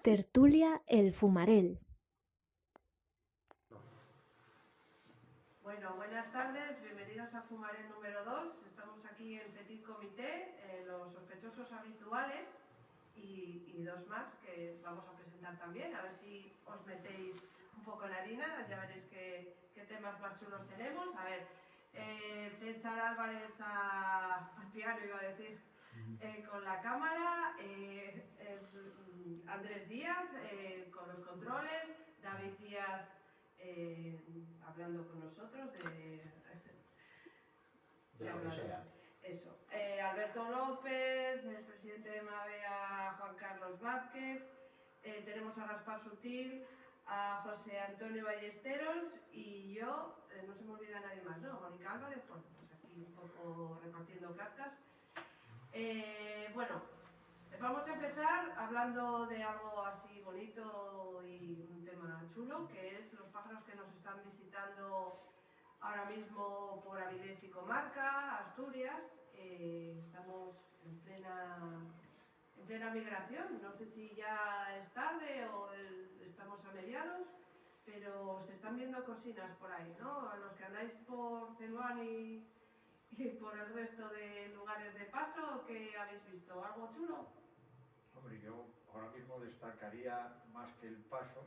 Tertulia El Fumarel. Bueno, buenas tardes, bienvenidos a Fumarel número 2. Estamos aquí en Petit Comité, los sospechosos habituales y dos más que vamos a presentar también. A ver si os metéis un poco en harina, ya veréis qué temas más chulos tenemos. A ver, César Álvarez al piano, iba a decir, con la cámara, Andrés Díaz con los controles, David Díaz hablando con nosotros de lo que sea. Eso. Alberto López, el presidente de Mavea, Juan Carlos Vázquez, tenemos a Gaspar Sutil, a José Antonio Ballesteros y yo, no se me olvida nadie más, ¿no? Mónica Álvarez, bueno, pues aquí un poco repartiendo cartas. Bueno, vamos a empezar hablando de algo así bonito y un tema chulo, que es los pájaros que nos están visitando ahora mismo por Avilés y comarca, Asturias. Estamos en plena migración, no sé si ya es tarde o estamos a mediados, pero se están viendo cosinas por ahí, ¿no? A los que andáis por Teruán y por el resto de lugares de paso, ¿qué habéis visto? ¿Algo chulo? Hombre, yo ahora mismo destacaría más que el paso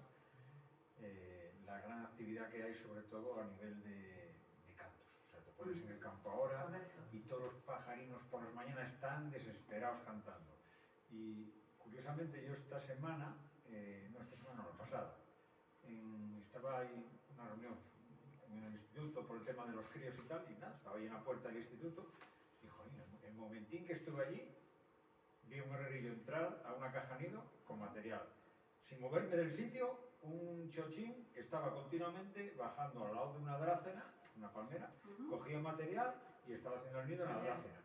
la gran actividad que hay, sobre todo a nivel de cantos. O sea, te pones en el campo ahora. Correcto. Y todos los pajarinos por las mañanas están desesperados cantando. Y curiosamente yo esta semana, no, la pasada, estaba ahí en una reunión en el instituto por el tema de los críos y tal, y nada, estaba ahí en la puerta del instituto, y joder, el momentín que estuve allí, vi un herrerillo entrar a una caja nido con material. Sin moverme del sitio, un chochín estaba continuamente bajando al lado de una drácena, una palmera, cogía material y estaba haciendo el nido en la drácena.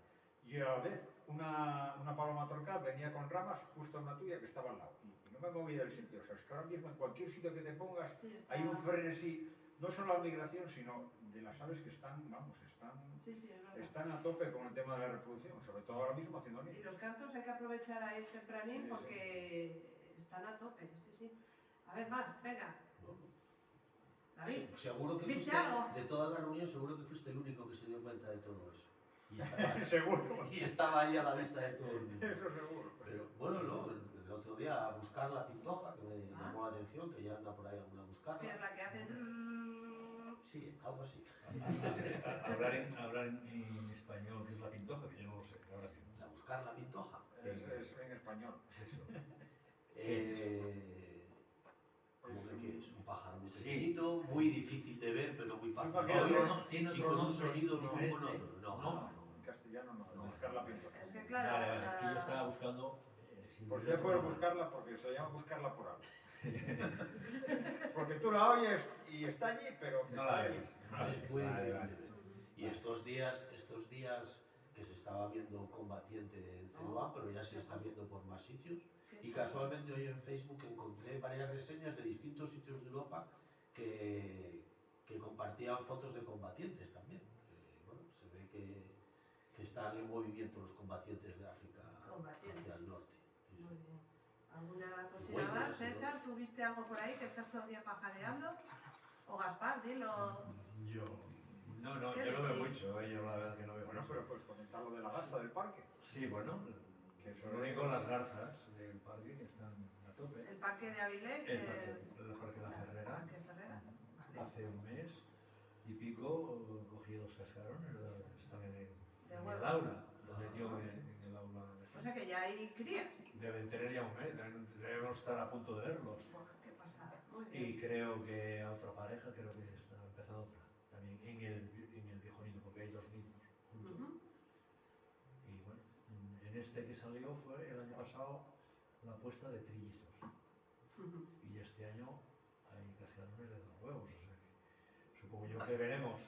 Y a la vez una paloma torcaz venía con ramas justo a una tuya que estaba al lado. Y no me movía del sitio. O sea, es que ahora mismo en cualquier sitio que te pongas hay un frenesí, no solo la migración, sino de las aves que están, están a tope con el tema de la reproducción, sobre todo ahora mismo haciendo nidos. Y los cantos hay que aprovechar ahí tempranín porque están a tope, sí. A ver, más, venga. David, Seguro que ¿viste fuiste, algo? de toda la reunión, seguro que fuiste el único que se dio cuenta de todo eso. Y estaba, Seguro. y estaba ahí a la vista de todo el mundo. Eso seguro. Pero bueno, no, el otro día a buscar la pintoja, que me llamó la atención, que ya anda por ahí alguna buscarla. Que es la que hacen... Sí, algo así. Hablar en español, que es la pintoja, que yo no lo sé, ahora mismo. La buscar la pintoja. Es en español. Eso. Como que es un pájaro muy pequeñito, muy difícil de ver, pero muy fácil. Tiene y otro con un nombre sonido diferente. como con otro. No. En castellano no, buscar la pintoja. Es que claro... Vale, es que yo estaba buscando... Pues ya puedes buscarla porque se llama buscarla por algo. Porque tú la oyes y está allí, pero No está la allí. ves. Es muy difícil de Vale. ver. Y estos días que se estaba viendo combatiente en Celuá, pero ya se está viendo por más sitios. Y casualmente hoy en Facebook encontré varias reseñas de distintos sitios de Europa que compartían fotos de combatientes también. Bueno, se ve que están en movimiento los combatientes de África hacia el norte. Muy bien. ¿Alguna cosilla más? César, ¿tú viste algo por ahí que estás todo el día pajareando? O Gaspar, dilo. Yo no veo mucho, yo la verdad que no veo Bueno, mucho. pero pues comentar lo de la garza del parque. Sí, bueno, que son únicos las garzas del parque que están a tope. El parque de Avilés, El parque La Ferrera. Parque Ferrera. Vale. Hace un mes y pico cogí los cascarones, están en el aula, lo metió en el aula. O sea que ya hay crías. Deben tener ya un mes, debemos estar a punto de verlos. Buah, qué pasada. Muy bien. Y creo que a otra pareja, creo que está empezando otra, también en el viejo nido, porque hay dos nidos juntos. Y bueno, en este que salió fue el año pasado la puesta de trillizos. Y este año hay cascarones de 2 huevos, o sea que supongo yo que veremos.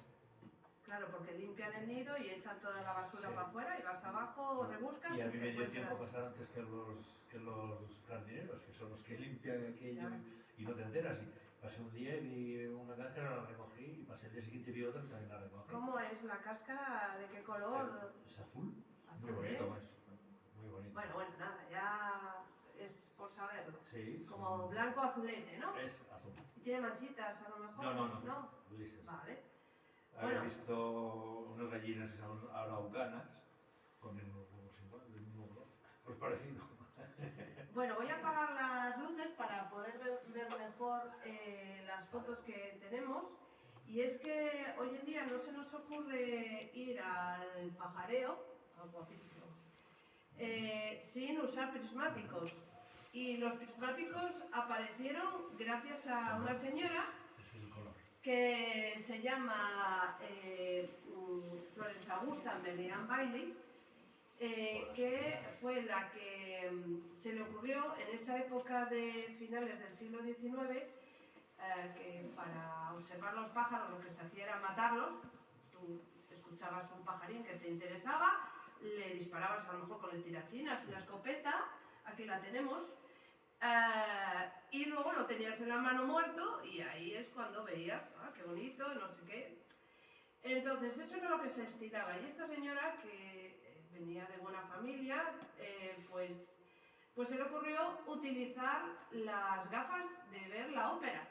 Claro, porque limpian el nido y echan toda la basura para afuera y vas abajo, rebuscas Y a mí te me dio encuentras. tiempo pasar antes que los jardineros, que son los que limpian aquello y no te enteras. Y pasé un día y vi una cáscara, la recogí, y pasé el día siguiente y vi otra y también la recogí. ¿Cómo es la cáscara? ¿De qué color? Es azul. Azul, Muy bonito, ¿eh? pues. Muy bonito. Bueno, nada, ya es por saberlo. Sí, Como son- blanco azulete, ¿no? Es azul. ¿Y tiene manchitas a lo mejor? No, grises. Vale. Había Bueno. visto unas gallinas araucanas con el mismo igual, del mismo color, pues parecido. Bueno, voy a apagar las luces para poder ver mejor las fotos que tenemos. Y es que hoy en día no se nos ocurre ir al pajareo, guapísimo, sin usar prismáticos. Y los prismáticos aparecieron gracias a una señora Es el color. que se llama Florence Augusta Merian Bailey, que fue la que se le ocurrió en esa época de finales del siglo XIX, que para observar los pájaros lo que se hacía era matarlos. Tú escuchabas un pajarín que te interesaba, le disparabas a lo mejor con el tirachinas, una escopeta, aquí la tenemos, y luego lo tenías en la mano muerto y ahí es cuando veías, qué bonito, no sé qué. Entonces eso era lo que se estilaba, y esta señora que venía de buena familia, pues se le ocurrió utilizar las gafas de ver la ópera.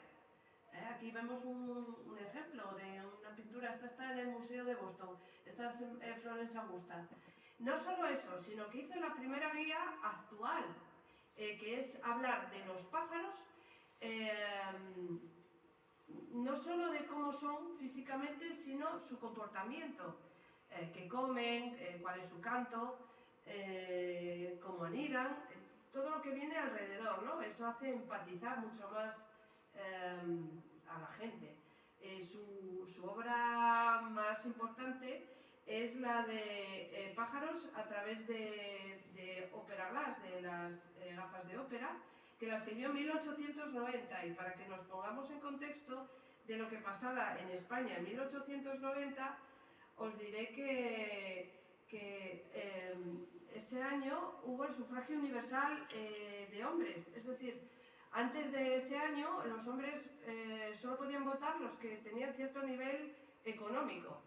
Aquí vemos un ejemplo de una pintura, esta está en el Museo de Boston, esta es Florence Augusta. No solo eso, sino que hizo la primera guía actual, que es hablar de los pájaros, no solo de cómo son físicamente, sino su comportamiento, qué comen, cuál es su canto, cómo anidan, todo lo que viene alrededor, ¿no? Eso hace empatizar mucho más a la gente. Su obra más importante es la de pájaros a través de ópera glass, de las gafas de ópera, que la escribió en 1890, y para que nos pongamos en contexto de lo que pasaba en España en 1890, os diré que ese año hubo el sufragio universal de hombres, es decir, antes de ese año los hombres solo podían votar los que tenían cierto nivel económico,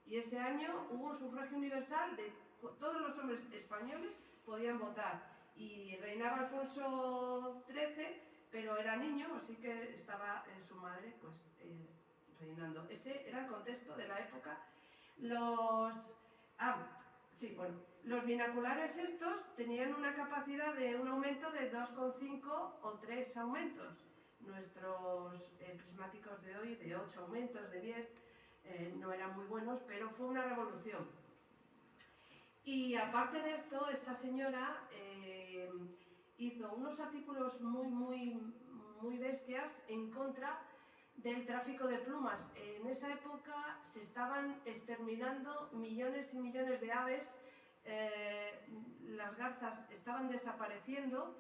y ese año hubo un sufragio universal de todos los hombres españoles podían votar. Y reinaba Alfonso XIII, pero era niño, así que estaba su madre pues reinando. Ese era el contexto de la época. Los binoculares estos tenían una capacidad de un aumento de 2,5 o 3 aumentos. Nuestros prismáticos de hoy, de 8 aumentos, de 10, no eran muy buenos, pero fue una revolución. Y aparte de esto, esta señora hizo unos artículos muy bestias en contra del tráfico de plumas. En esa época se estaban exterminando millones y millones de aves, las garzas estaban desapareciendo,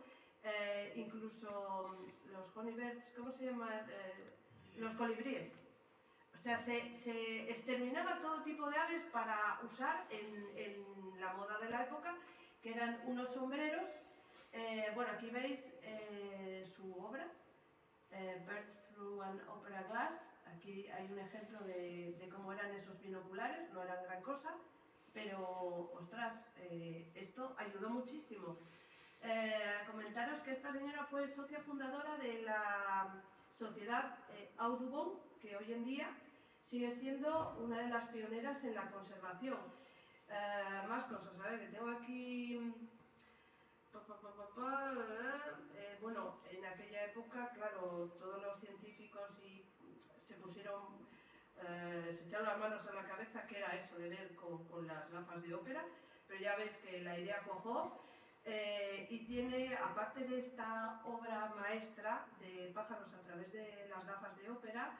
incluso los honeybirds, ¿cómo se llama? Los colibríes. O sea, se exterminaba todo tipo de aves para usar en la moda de la época, que eran unos sombreros. Bueno, aquí veis su obra, Birds Through an Opera Glass. Aquí hay un ejemplo de cómo eran esos binoculares, no eran gran cosa, pero, ostras, esto ayudó muchísimo. Comentaros que esta señora fue socia fundadora de la sociedad Audubon, que hoy en día sigue siendo una de las pioneras en la conservación. Más cosas, a ver, que tengo aquí... bueno, en aquella época, claro, todos los científicos se pusieron, se echaron las manos a la cabeza, que era eso de ver con las gafas de ópera, pero ya ves que la idea cuajó. Y tiene, aparte de esta obra maestra de pájaros a través de las gafas de ópera,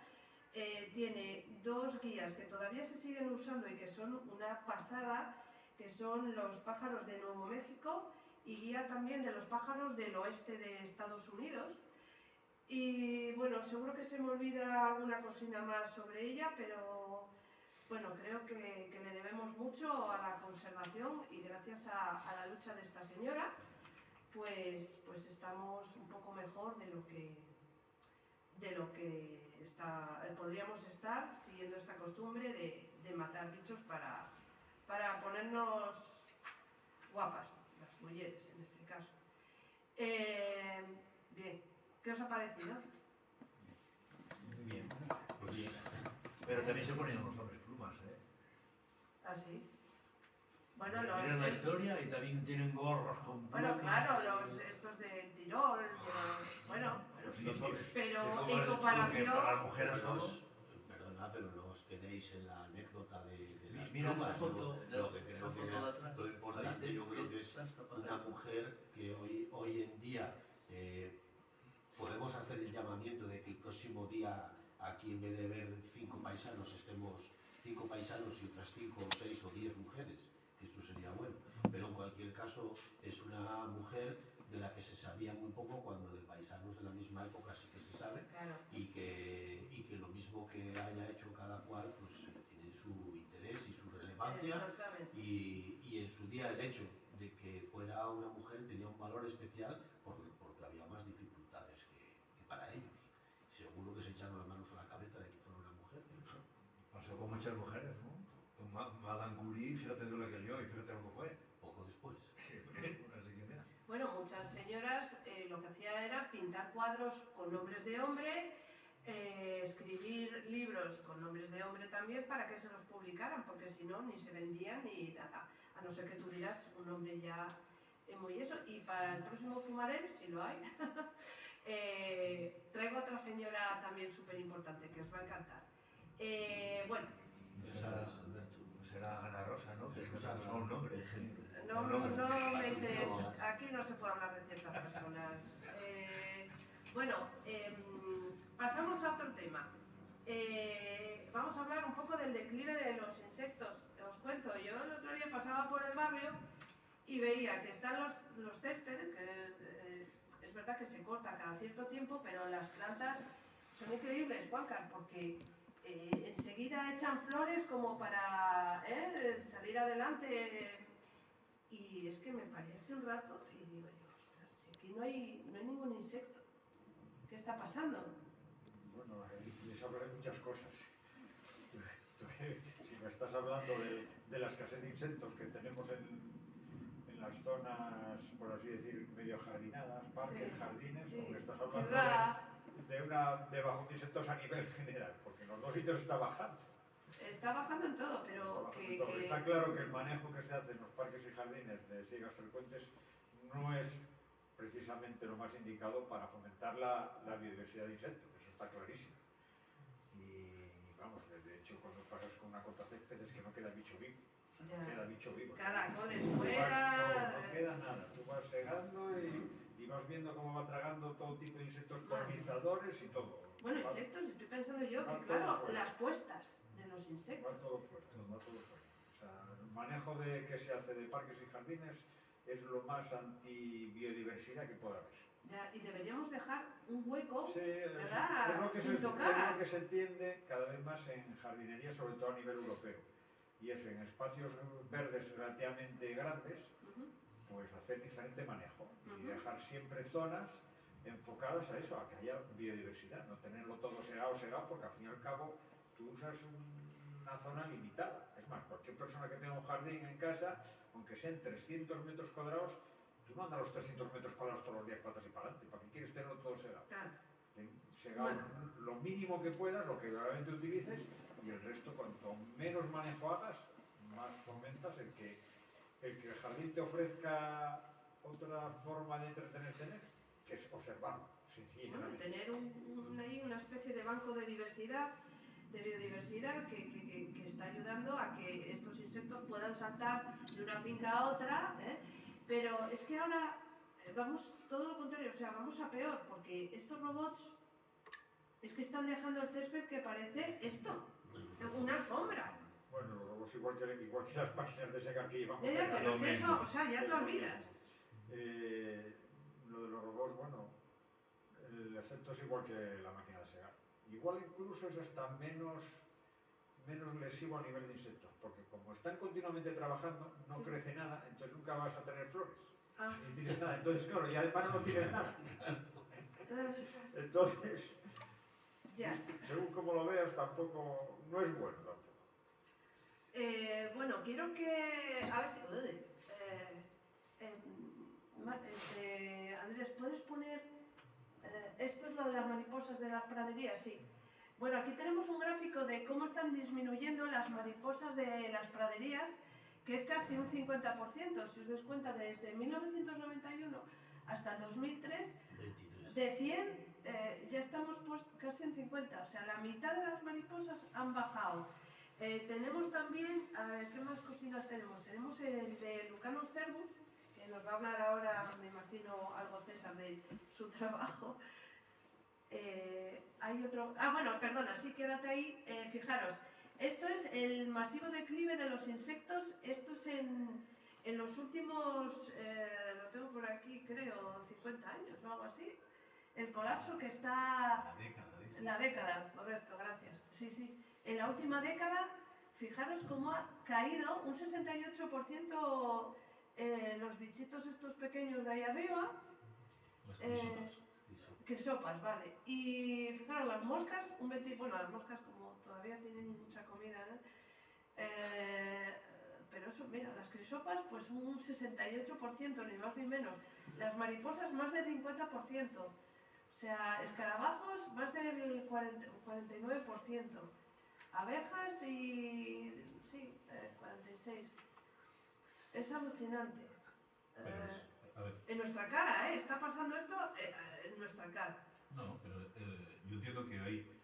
tiene dos guías que todavía se siguen usando y que son una pasada, que son los pájaros de Nuevo México y guía también de los pájaros del oeste de Estados Unidos. Y bueno, seguro que se me olvida alguna cosina más sobre ella, pero bueno, creo que le debemos mucho a la conservación, y gracias a la lucha de esta señora, pues estamos un poco mejor de lo que podríamos estar siguiendo esta costumbre de matar bichos para ponernos guapas, las mujeres en este caso. Bien, ¿qué os ha parecido? Bien, Pues, bien. Pero también se ponían los hombres plumas, ¿eh? ¿Ah, sí? Bueno, Miren la historia y también tienen gorros con bueno, plumas. claro, estos de Tirol, bueno, Los no indios. pero Es como en lo que comparación... para las mujeres pero solo. perdona, pero no os quedéis en la anécdota de las Mira esa plumas, foto, ¿no? Lo que esa creo que foto de atrás. lo importante yo creo que es una mujer que hoy en día podemos hacer el llamamiento de que el próximo día aquí en vez de ver 5 paisanos estemos 5 paisanos y otras 5 o 6 o 10 mujeres, que eso sería bueno, pero en cualquier caso es una mujer de la que se sabía muy poco, cuando de paisanos de la misma época sí que se sabe, Claro. y que lo mismo que haya hecho cada cual pues tiene su interés y su relevancia, Exactamente. y en su día el hecho de que fuera una mujer tenía un valor especial porque había más dificultades que para ellos. Seguro que se echaron las manos a la cabeza de que fuera una mujer. Pasó con muchas mujeres, ¿no? Con Madame Curie, fíjate de lo que lió y fíjate lo que fue. Poco después. Así que mira. Bueno, muchas señoras lo que hacía era pintar cuadros con nombres de hombre, escribir libros con nombres de hombre también para que se los publicaran, porque si no, ni se vendían ni nada, a no ser que tuvieras un nombre ya muy eso. Y para el próximo Fumarel, si lo hay, traigo otra señora también súper importante que os va a encantar. Bueno, Pues será Ana Rosa, ¿no? Que es solo un nombre. no me interesa, aquí no se puede hablar de ciertas personas. Bueno, pasamos a otro tema. Vamos a hablar un poco del declive de los insectos. Os cuento, yo el otro día pasaba por el barrio y veía que están los céspedes, que es verdad que se corta cada cierto tiempo, pero las plantas son increíbles, Juancar, porque enseguida echan flores como para salir adelante. Y es que me paré así un rato y digo yo, ostras, si aquí no hay ningún insecto. ¿Qué está pasando? Bueno, les hablaré de muchas cosas. Si me estás hablando de la escasez de insectos que tenemos en las zonas, por así decir, medio jardinadas, parques, Sí, jardines, sí. o me estás hablando Ciudad. de bajón de insectos a nivel general, porque en los dos sitios está bajando. Está bajando en todo, pero Está claro que el manejo que se hace en los parques y jardines de sigas frecuentes no es precisamente lo más indicado para fomentar la biodiversidad de insectos, eso está clarísimo. Y vamos, de hecho, cuando pasas con una cota césped es que no queda bicho vivo, o sea, no queda bicho vivo. Caracoles No fuera. queda nada, tú vas segando y vas viendo cómo va tragando todo tipo de insectos polinizadores y todo. Bueno, insectos, estoy pensando yo que, claro, las puestas de los insectos. Va todo fuera, va todo fuera. O sea, el manejo que se hace de parques y jardines es lo más anti-biodiversidad que pueda haber. Ya, y deberíamos dejar un hueco, Sí, ¿verdad? es lo que Sin tocar. Es lo que se entiende cada vez más en jardinería, sobre todo a nivel europeo. Y eso, en espacios verdes relativamente grandes, pues hacer diferente manejo y dejar siempre zonas enfocadas a eso, a que haya biodiversidad, no tenerlo todo segado, porque al fin y al cabo tú usas una zona limitada. Es más, cualquier persona que tenga un jardín en casa, aunque sean 300 metros cuadrados, tú no andas los 300 metros cuadrados todos los días patas y para adelante. ¿Para qué quieres tenerlo todo segado? Claro. Segado lo mínimo que puedas, lo que realmente utilices, y el resto, cuanto menos manejo hagas, más fomentas el que el jardín te ofrezca otra forma de entretenerte en él, que es observarlo, Bueno, sencillamente. tener ahí una especie de banco de diversidad, de biodiversidad que está ayudando a que estos insectos puedan saltar de una finca a otra, pero es que ahora vamos todo lo contrario, o sea, vamos a peor, porque estos robots es que están dejando el césped que parece esto, una alfombra. Bueno, los robots igual que las máquinas de secar que llevamos. Ya, pero es que eso, o sea, ya te olvidas. Lo de los robots, bueno, el efecto es igual que la máquina de secar. Igual incluso es hasta menos lesivo a nivel de insectos, porque como están continuamente trabajando, no crece nada, entonces nunca vas a tener flores. Ni tienes nada, entonces claro, y además no tienes nada. Entonces, ya. Según como lo veas, tampoco, no es bueno tampoco. Bueno, quiero que, a ver si, Andrés, ¿puedes poner esto es lo de las mariposas de las praderías? Sí. Bueno, aquí tenemos un gráfico de cómo están disminuyendo las mariposas de las praderías, que es casi un 50%. Si os dais cuenta, desde 1991 hasta 2003, 23. de 100 ya estamos pues casi en 50. O sea, la mitad de las mariposas han bajado. Tenemos también, a ver, ¿qué más cositas tenemos? Tenemos el de Lucanus cervus, que nos va a hablar ahora, me imagino, algo César de su trabajo. Hay otro... Ah, bueno, perdona, sí, quédate ahí. Fijaros, esto es el masivo declive de los insectos. Esto es en los últimos, lo tengo por aquí, creo, 50 años o algo así. El colapso que está... La década, dice. La década, correcto, gracias. Sí, sí. En la última década, fijaros cómo ha caído un 68% los bichitos estos pequeños de ahí arriba. Las crisopas. Crisopas, vale. Y fijaros, las moscas, bueno, las moscas como todavía tienen mucha comida, ¿no? Pero eso, mira, las crisopas, pues un 68%, ni más ni menos. Las mariposas, más del 50%. O sea, escarabajos, más del 49%. Abejas y... sí, 46%. Es alucinante. A ver, En nuestra cara, ¿eh? Está pasando esto en nuestra cara. no, pero yo entiendo que hay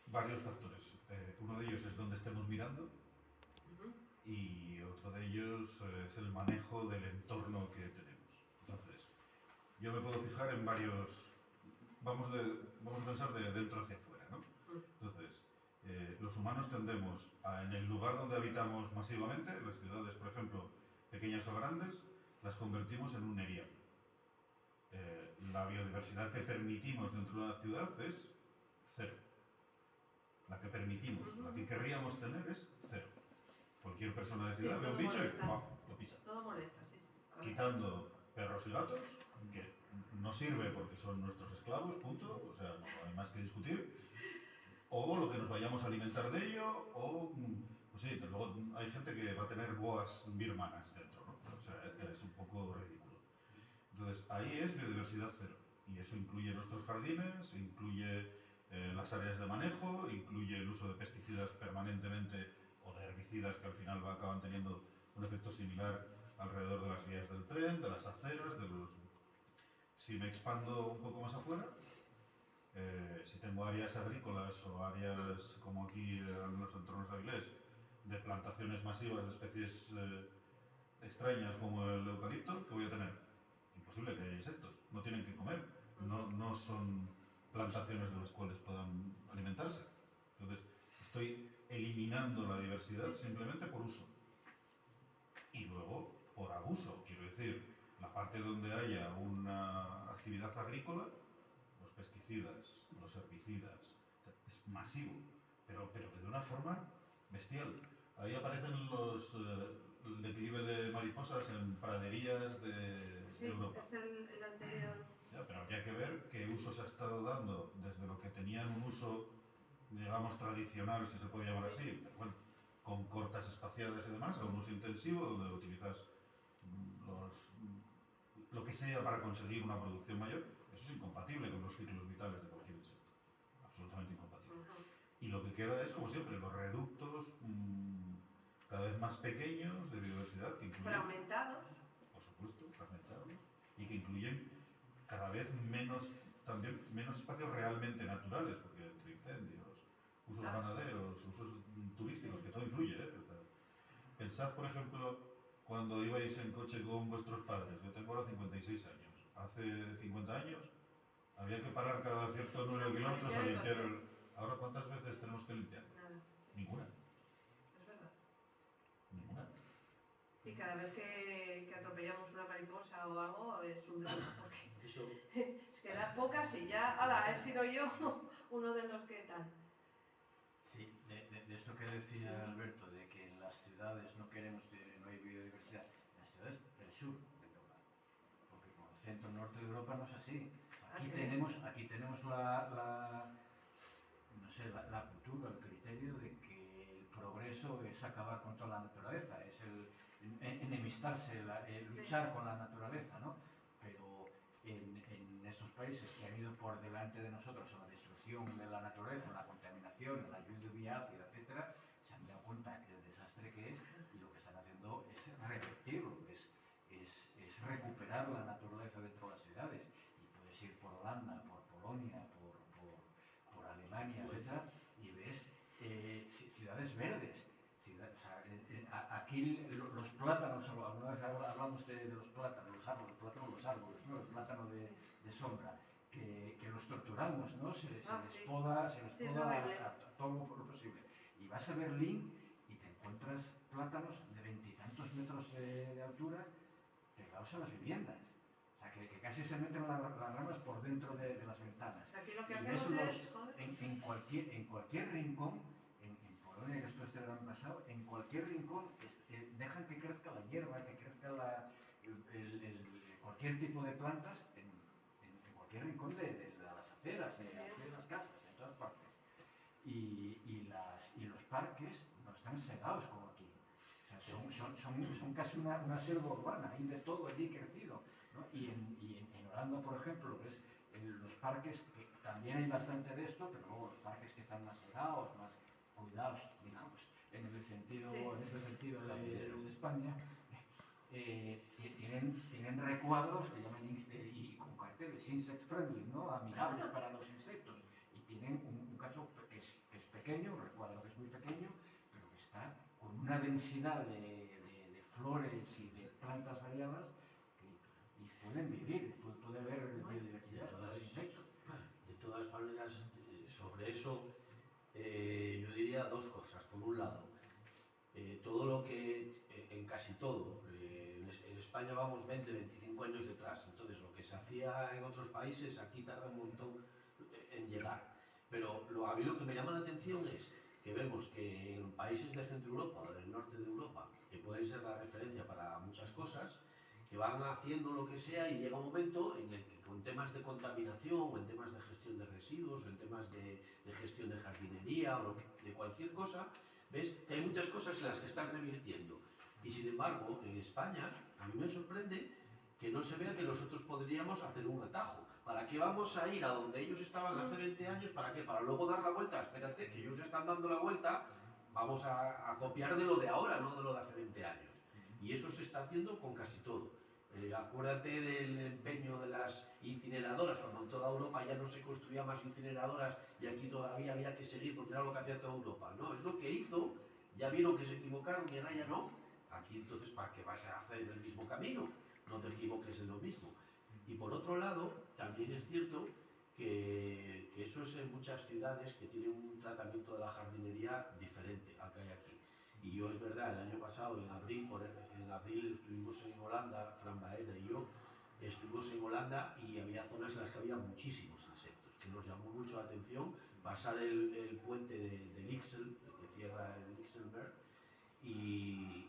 varios factores. Uno de ellos es donde estemos mirando y otro de ellos es el manejo del entorno que tenemos. Entonces, yo me puedo fijar en varios... Vamos a pensar de dentro hacia afuera, ¿no? Entonces, los humanos tendemos a, en el lugar donde habitamos masivamente, las ciudades, por ejemplo, pequeñas o grandes, las convertimos en un erial. La biodiversidad que permitimos dentro de una ciudad es cero. La que permitimos, la que querríamos tener es cero. Cualquier persona de ciudad Sí, ve un todo bicho molesta. y ¡pam!, lo pisa. Todo molesta, sí, sí. Correcto. Quitando perros y gatos, que no sirve porque son nuestros esclavos, punto, o sea, no hay más que discutir, o lo que nos vayamos a alimentar de ello, o, pues sí, luego hay gente que va a tener boas birmanas dentro, ¿no? O sea, es un poco ridículo. Entonces, ahí es biodiversidad cero, y eso incluye nuestros jardines, incluye las áreas de manejo, incluye el uso de pesticidas permanentemente o de herbicidas que al final acaban teniendo un efecto similar alrededor de las vías del tren, de las aceras, de los... Si me expando un poco más afuera, si tengo áreas agrícolas o áreas como aquí en los entornos de Avilés, de plantaciones masivas de especies extrañas como el eucalipto, ¿qué voy a tener? Imposible que haya insectos, no tienen que comer, no son plantaciones de las cuales puedan alimentarse. Entonces, estoy eliminando la diversidad simplemente por uso. Y luego, por abuso, quiero decir, la parte donde haya una actividad agrícola, los pesticidas, los herbicidas, es masivo, pero de una forma bestial. Ahí aparecen el declive de mariposas en praderías de Sí, Europa. es el anterior. Ya, pero habría que ver qué uso se ha estado dando desde lo que tenían un uso, digamos, tradicional, si se puede llamar así, pero bueno, con cortas espaciadas y demás, a un uso intensivo donde utilizas lo que sea para conseguir una producción mayor. Eso es incompatible con los ciclos vitales de cualquier insecto, absolutamente incompatible. Y lo que queda es, como siempre, los reductos cada vez más pequeños de biodiversidad que incluyen, Fragmentados. por supuesto, fragmentados, y que incluyen cada vez menos espacios realmente naturales, porque entre incendios, usos ganaderos, usos turísticos, que todo influye, ¿eh? Pensad, por ejemplo, cuando ibais en coche con vuestros padres. Yo tengo ahora 56 años. Hace 50 años había que parar cada cierto número de kilómetros a limpiar el... Ahora, ¿cuántas veces tenemos que limpiar? Nada. Ninguna. Es verdad. Ninguna. Y cada vez que atropellamos una mariposa o algo es un drama, porque Eso, es que da pocas y ya, ¡hala! He sido yo uno de los que tal. Sí, de esto que decía Alberto, de que en las ciudades no hay biodiversidad, en las ciudades del sur de Europa, porque como el centro norte de Europa no es así. Aquí tenemos la cultura, el criterio de que el progreso es acabar con toda la naturaleza, es enemistarse, luchar con la naturaleza, ¿no? Pero en estos países que han ido por delante de nosotros en la destrucción de la naturaleza, en la contaminación, en la lluvia ácida, etcétera, se han dado cuenta del desastre que es y lo que están haciendo es revertirlo, es recuperar la naturaleza dentro de las ciudades. Y puedes ir por Holanda, por Polonia, por Alemania, etcétera, y ves ciudades verdes. O sea, aquí los plátanos, alguna vez hablamos de los plátanos, los árboles, ¿no? El plátano de sombra, que los torturamos, ¿no? Se les poda, a todo lo posible. Y vas a Berlín y te encuentras plátanos de 20 y tantos metros de altura pegados a las viviendas. O sea, que casi se meten las ramas por dentro de las ventanas. Aquí lo que Y hacemos ves es... en cualquier rincón, en Polonia, que esto es del año pasado, en cualquier rincón dejan que crezca la hierba, que crezca cualquier tipo de plantas en cualquier rincón de las aceras, de las casas, en todas partes. Y los parques no están segados como aquí. O sea, son casi una selva urbana, hay de todo allí crecido, ¿no? Y en Holanda, por ejemplo, ves los parques, que también hay bastante de esto, pero luego los parques que están más segados, más cuidados, digamos, en este sentido de España, tienen recuadros que llaman y con carteles insect friendly, ¿no? Amigables para los insectos, y tienen un cacho que es pequeño, un recuadro que es muy pequeño, pero que está con una densidad de flores y de plantas variadas y pueden vivir, puede haber biodiversidad de insectos. De todas maneras, sobre eso yo diría dos cosas. Por un lado, todo lo que, en casi todo, en España vamos 20, 25 años detrás, entonces lo que se hacía en otros países aquí tarda un montón en llegar. Pero a mí lo que me llama la atención es que vemos que en países de Centro Europa o del norte de Europa, que pueden ser la referencia para muchas cosas, que van haciendo lo que sea y llega un momento en el que con temas de contaminación o en temas de gestión de residuos o en temas de gestión de jardinería o de cualquier cosa, ves que hay muchas cosas en las que están revirtiendo. Y sin embargo, en España, a mí me sorprende que no se vea que nosotros podríamos hacer un atajo. ¿Para qué vamos a ir a donde ellos estaban hace 20 años? ¿Para qué? Para luego dar la vuelta. Espérate, que ellos están dando la vuelta, vamos a copiar de lo de ahora, no de lo de hace 20 años. Y eso se está haciendo con casi todo. Acuérdate del empeño de las incineradoras, cuando en toda Europa ya no se construía más incineradoras y aquí todavía había que seguir porque era lo que hacía toda Europa, ¿no? Es lo que hizo, ya vieron que se equivocaron y ahora ya no. Aquí entonces, ¿para qué vas a hacer el mismo camino? No te equivoques en lo mismo. Y por otro lado, también es cierto que eso es en muchas ciudades que tienen un tratamiento de la jardinería diferente al que hay aquí. Y yo, es verdad, el año pasado, en abril estuvimos en Holanda, Fran Baena y yo, estuvimos en Holanda y había zonas en las que había muchísimos insectos, que nos llamó mucho la atención. Pasar el puente del Ixel, que cierra el Ixelberg, y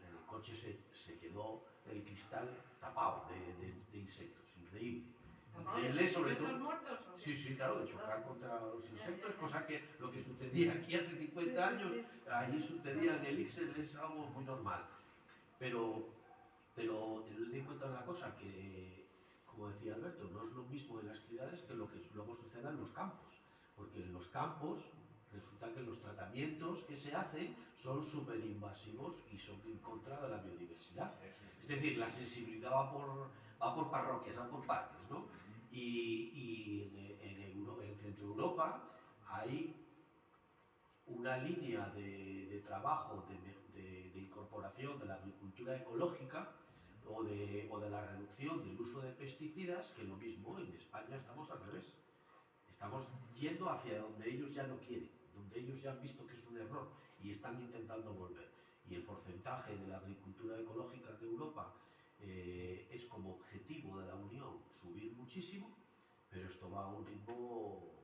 el coche se quedó el cristal tapado de insectos, increíble. Increíble, sobre todo. ¿Muertos o qué? Sí, claro, de chocar contra los insectos, cosa que lo que sucedía aquí hace 50 años, allí sucedía en el Ixel, es algo muy normal. Pero tened en cuenta una cosa, que, como decía Alberto, no es lo mismo en las ciudades que lo que luego suceda en los campos. Porque en los campos resulta que los tratamientos que se hacen son súper invasivos y son en contra de la biodiversidad. Es decir, la sensibilidad va por parroquias, va por partes, ¿no? Y en Centro Europa hay una línea de trabajo de incorporación de la agricultura ecológica o de la reducción del uso de pesticidas, que lo mismo en España estamos al revés. Estamos yendo hacia donde ellos ya no quieren, donde ellos ya han visto que es un error y están intentando volver. Y el porcentaje de la agricultura ecológica en Europa es como objetivo de la Unión subir muchísimo, pero esto va a un ritmo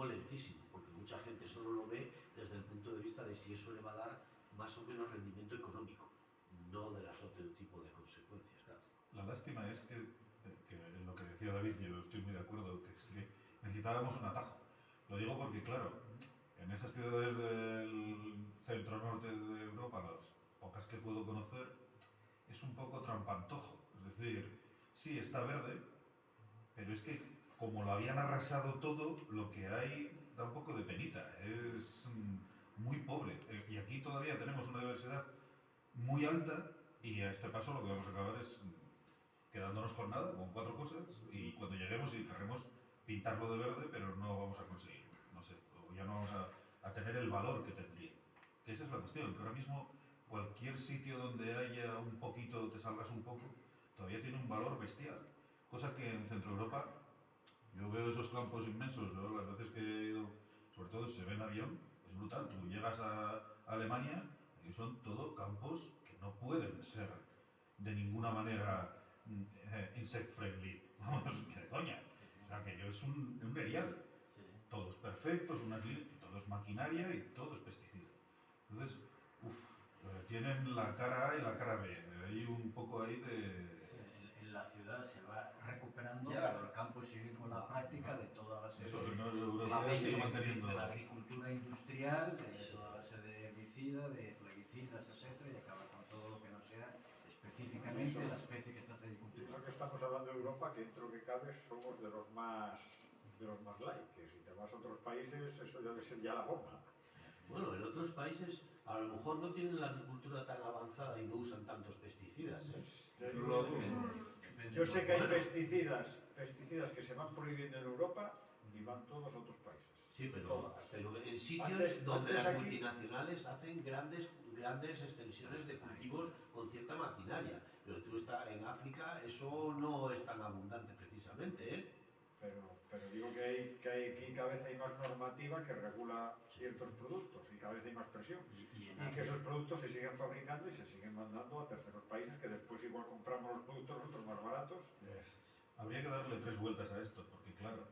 lentísimo, porque mucha gente solo lo ve desde el punto de vista de si eso le va a dar más o menos rendimiento económico, no de las otro tipo de consecuencias. Claro. La lástima es que en lo que decía David, y yo estoy muy de acuerdo, que es que necesitábamos un atajo. Lo digo porque, claro, en esas ciudades del centro-norte de Europa, pocas que puedo conocer, es un poco trampantojo. Es decir, sí, está verde, pero es que como lo habían arrasado todo, lo que hay da un poco de penita. Es muy pobre. Y aquí todavía tenemos una diversidad muy alta y a este paso lo que vamos a acabar es quedándonos con nada, con 4 cosas, y cuando lleguemos y querremos pintarlo de verde, pero no vamos a conseguirlo. No sé, o ya no vamos a tener el valor que tendría. Que esa es la cuestión, que ahora mismo cualquier sitio donde haya un poquito, te salgas un poco, todavía tiene un valor bestial. Cosa que en Centro Europa, yo veo esos campos inmensos, yo las veces que he ido, sobre todo se ve en avión, es brutal. Tú llegas a Alemania y son todo campos que no pueden ser de ninguna manera insect friendly. Vamos, ni de coña. O sea, que yo es un erial. Todos perfectos, todo es maquinaria y todo es pesticida. Entonces, tienen la cara A y la cara B. Hay un poco ahí de... En la ciudad se va recuperando, Ya. pero el campo sigue con la práctica de toda base Eso, de, no, Europa sigue manteniendo... de la agricultura industrial, de toda base de herbicida, de plaguicidas, etcétera, y acaba con todo lo que no sea específicamente la especie que estás ahí cultivando. Eso que estamos hablando de Europa, que dentro que cabe somos de los más light, que si te vas a otros países eso debe ser ya la bomba. Bueno, en otros países a lo mejor no tienen la agricultura tan avanzada y no usan tantos pesticidas, ¿eh? Te No lo digo, dudo. yo sé que hay Bueno. pesticidas que se van prohibiendo en Europa y van todos a otros países. Sí, pero Todas. en sitios Antes donde las aquí- multinacionales hacen grandes extensiones de cultivos con cierta maquinaria. Pero tú estás en África, eso no es tan abundante precisamente, ¿eh? Pero digo que hay aquí cada vez hay más normativa que regula ciertos productos y cada vez hay más presión. Y en Y que esos productos se siguen fabricando y se siguen mandando a terceros países que después igual compramos los productos nosotros más baratos. Habría que darle 3 vueltas a esto, porque claro,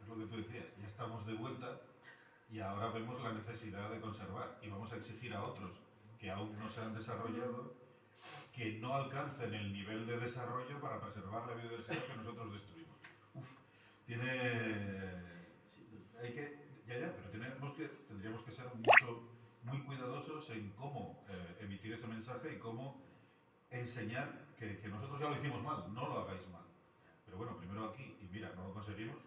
es lo que tú decías, ya estamos de vuelta y ahora vemos la necesidad de conservar y vamos a exigir a otros que aún no se han desarrollado que no alcancen el nivel de desarrollo para preservar la biodiversidad que nosotros destruimos. Hay que, pero tendríamos que ser muy cuidadosos en cómo emitir ese mensaje y cómo enseñar que nosotros ya lo hicimos mal, no lo hagáis mal. Pero bueno, primero aquí, y mira, no lo conseguimos.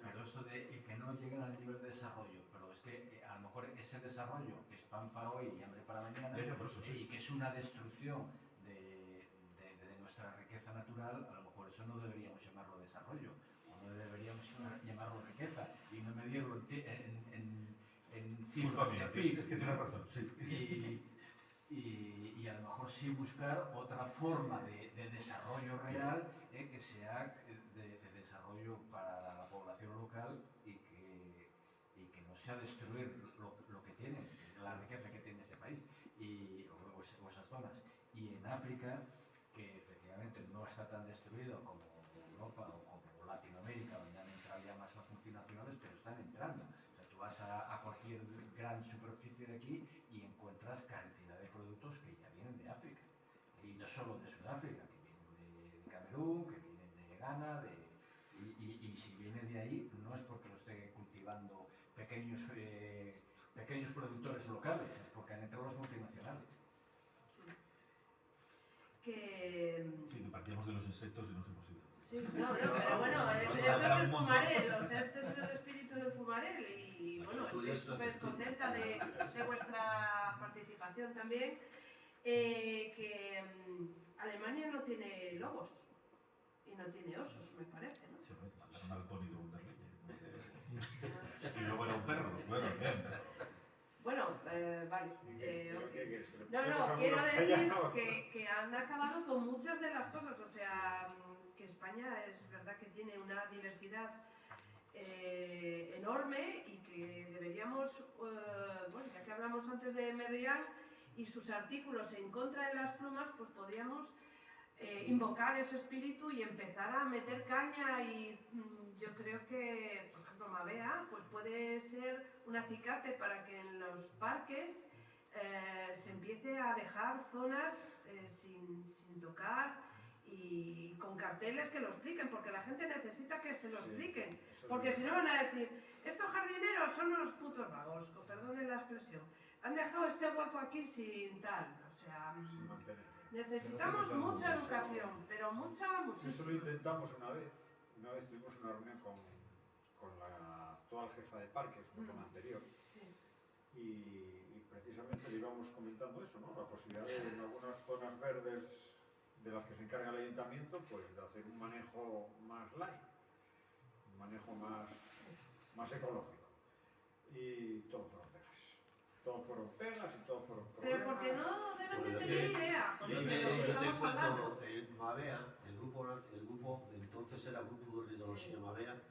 Pero eso de que no lleguen al nivel de desarrollo, pero es que a lo mejor ese desarrollo que es pan para hoy y hambre para mañana, Por eso sí. y que es una destrucción de nuestra riqueza natural, a lo mejor eso no deberíamos llamarlo desarrollo, o no deberíamos llamarlo riqueza, y no medirlo en Culpa cifras de mía, PIB. es que tienes razón, sí. Y a lo mejor sí buscar otra forma de desarrollo real que sea de desarrollo para la población local y que no sea destruir lo que tiene, la riqueza que tiene ese país o esas zonas. Y en África, que efectivamente no está tan destruido como Europa o como Latinoamérica, donde han entrado ya más las multinacionales, pero están entrando. O sea, tú vas a cualquier gran superficie de aquí y encuentras cantidad de productos que ya vienen de África. Y no solo de Sudáfrica, que vienen de Camerún, que vienen de Ghana, y si viene de ahí, no es porque lo esté cultivando pequeños productores locales, es porque han entrado las multinacionales. Que... Sí, que partíamos de los insectos y nos hemos ido. Sí, no, pero bueno, esto es el Fumarel, o sea, este es el espíritu del Fumarel y bueno, estoy súper contenta de vuestra participación también. Que Alemania no tiene lobos y no tiene osos, me parece, ¿no? Se me mandaron al pony de Wunderlich. Y luego era un perro, bueno, bien, pero... Bueno, vale. No, Quiero decir que han acabado con muchas de las cosas, o sea, que España es verdad que tiene una diversidad enorme y que deberíamos, bueno, ya que hablamos antes de Merrial y sus artículos en contra de las plumas, pues podríamos invocar ese espíritu y empezar a meter caña y yo creo que, por ejemplo, Mabea pues puede ser un acicate para que en los parques se empiece a dejar zonas sin tocar y con carteles que lo expliquen, porque la gente necesita que se lo expliquen, porque si no van a decir, estos jardineros son unos putos vagos, perdonen la expresión, han dejado este hueco aquí sin tal. O sea, sin mantener. necesitamos Pero mucha eso- educación, pero mucha, Eso lo muchísima. intentamos una vez. Una vez tuvimos una reunión con la actual jefa de parques, no con la anterior, Sí. y precisamente le íbamos comentando eso, ¿no? La posibilidad de en algunas zonas verdes de las que se encarga el ayuntamiento, pues de hacer un manejo más light, un manejo más ecológico. Y todo fueron pegas. Todo fueron pegas y todo fueron Pero problemas. porque no deben de Bueno, tener idea, porque Yo de lo que te estamos hablando. cuento, el Mavea, el grupo, entonces era Grupo de Hidrología Mavea,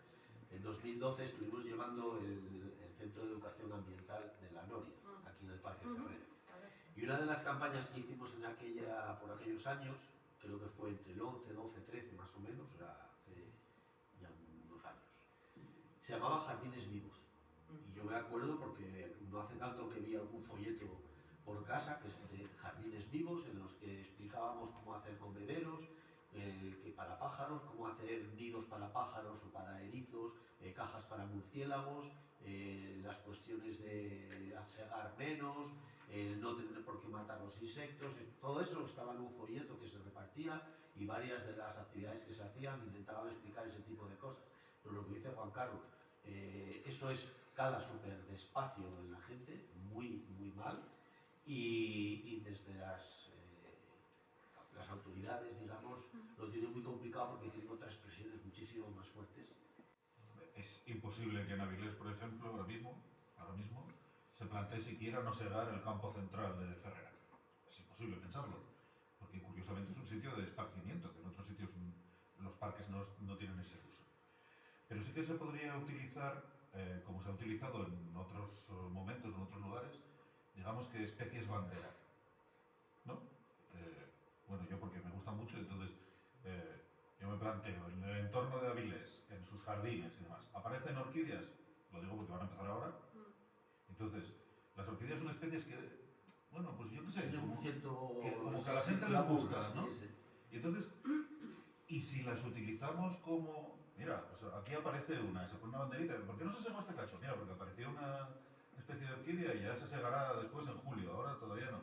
en 2012 estuvimos llevando el Centro de Educación Ambiental de la Noria, aquí en el Parque Ujú. Ferrer. A ver. Y una de las campañas que hicimos por aquellos años, creo que fue entre el 11, 12, 13 más o menos, o sea, hace ya unos años, se llamaba Jardines Vivos. Y yo me acuerdo porque no hace tanto que vi algún folleto por casa, que es de jardines vivos, en los que explicábamos cómo hacer comederos, que para pájaros, cómo hacer nidos para pájaros o para erizos, cajas para murciélagos, las cuestiones de segar menos, no tener por qué matar los insectos, todo eso estaba en un folleto que se repartía y varias de las actividades que se hacían intentaban explicar ese tipo de cosas. Pero lo que dice Juan Carlos, eso cala súper despacio en la gente, muy mal, y desde las autoridades, digamos, lo tienen muy complicado porque tienen otras presiones muchísimo más fuertes. Es imposible que en Avilés, por ejemplo, ahora mismo, se plantee siquiera no segar el campo central de Ferrera. Es imposible pensarlo, porque curiosamente es un sitio de esparcimiento, que en otros sitios los parques no tienen ese uso. Pero sí que se podría utilizar, como se ha utilizado en otros momentos, en otros lugares, digamos que especies bandera, ¿no? Bueno, yo porque me gusta mucho, entonces yo me planteo, en el entorno de Avilés, en sus jardines y demás, ¿aparecen orquídeas? Lo digo porque van a empezar ahora. Entonces, las orquídeas son especies que, bueno, pues yo qué sé, Tienen un como cierto... que a la gente les gusta, sí, ¿no? sí. Y entonces, y si las utilizamos como, mira, pues aquí aparece se pone una banderita, ¿por qué no se segó este cacho? Mira, porque apareció una especie de orquídea y ya se segará después en julio, ahora todavía no.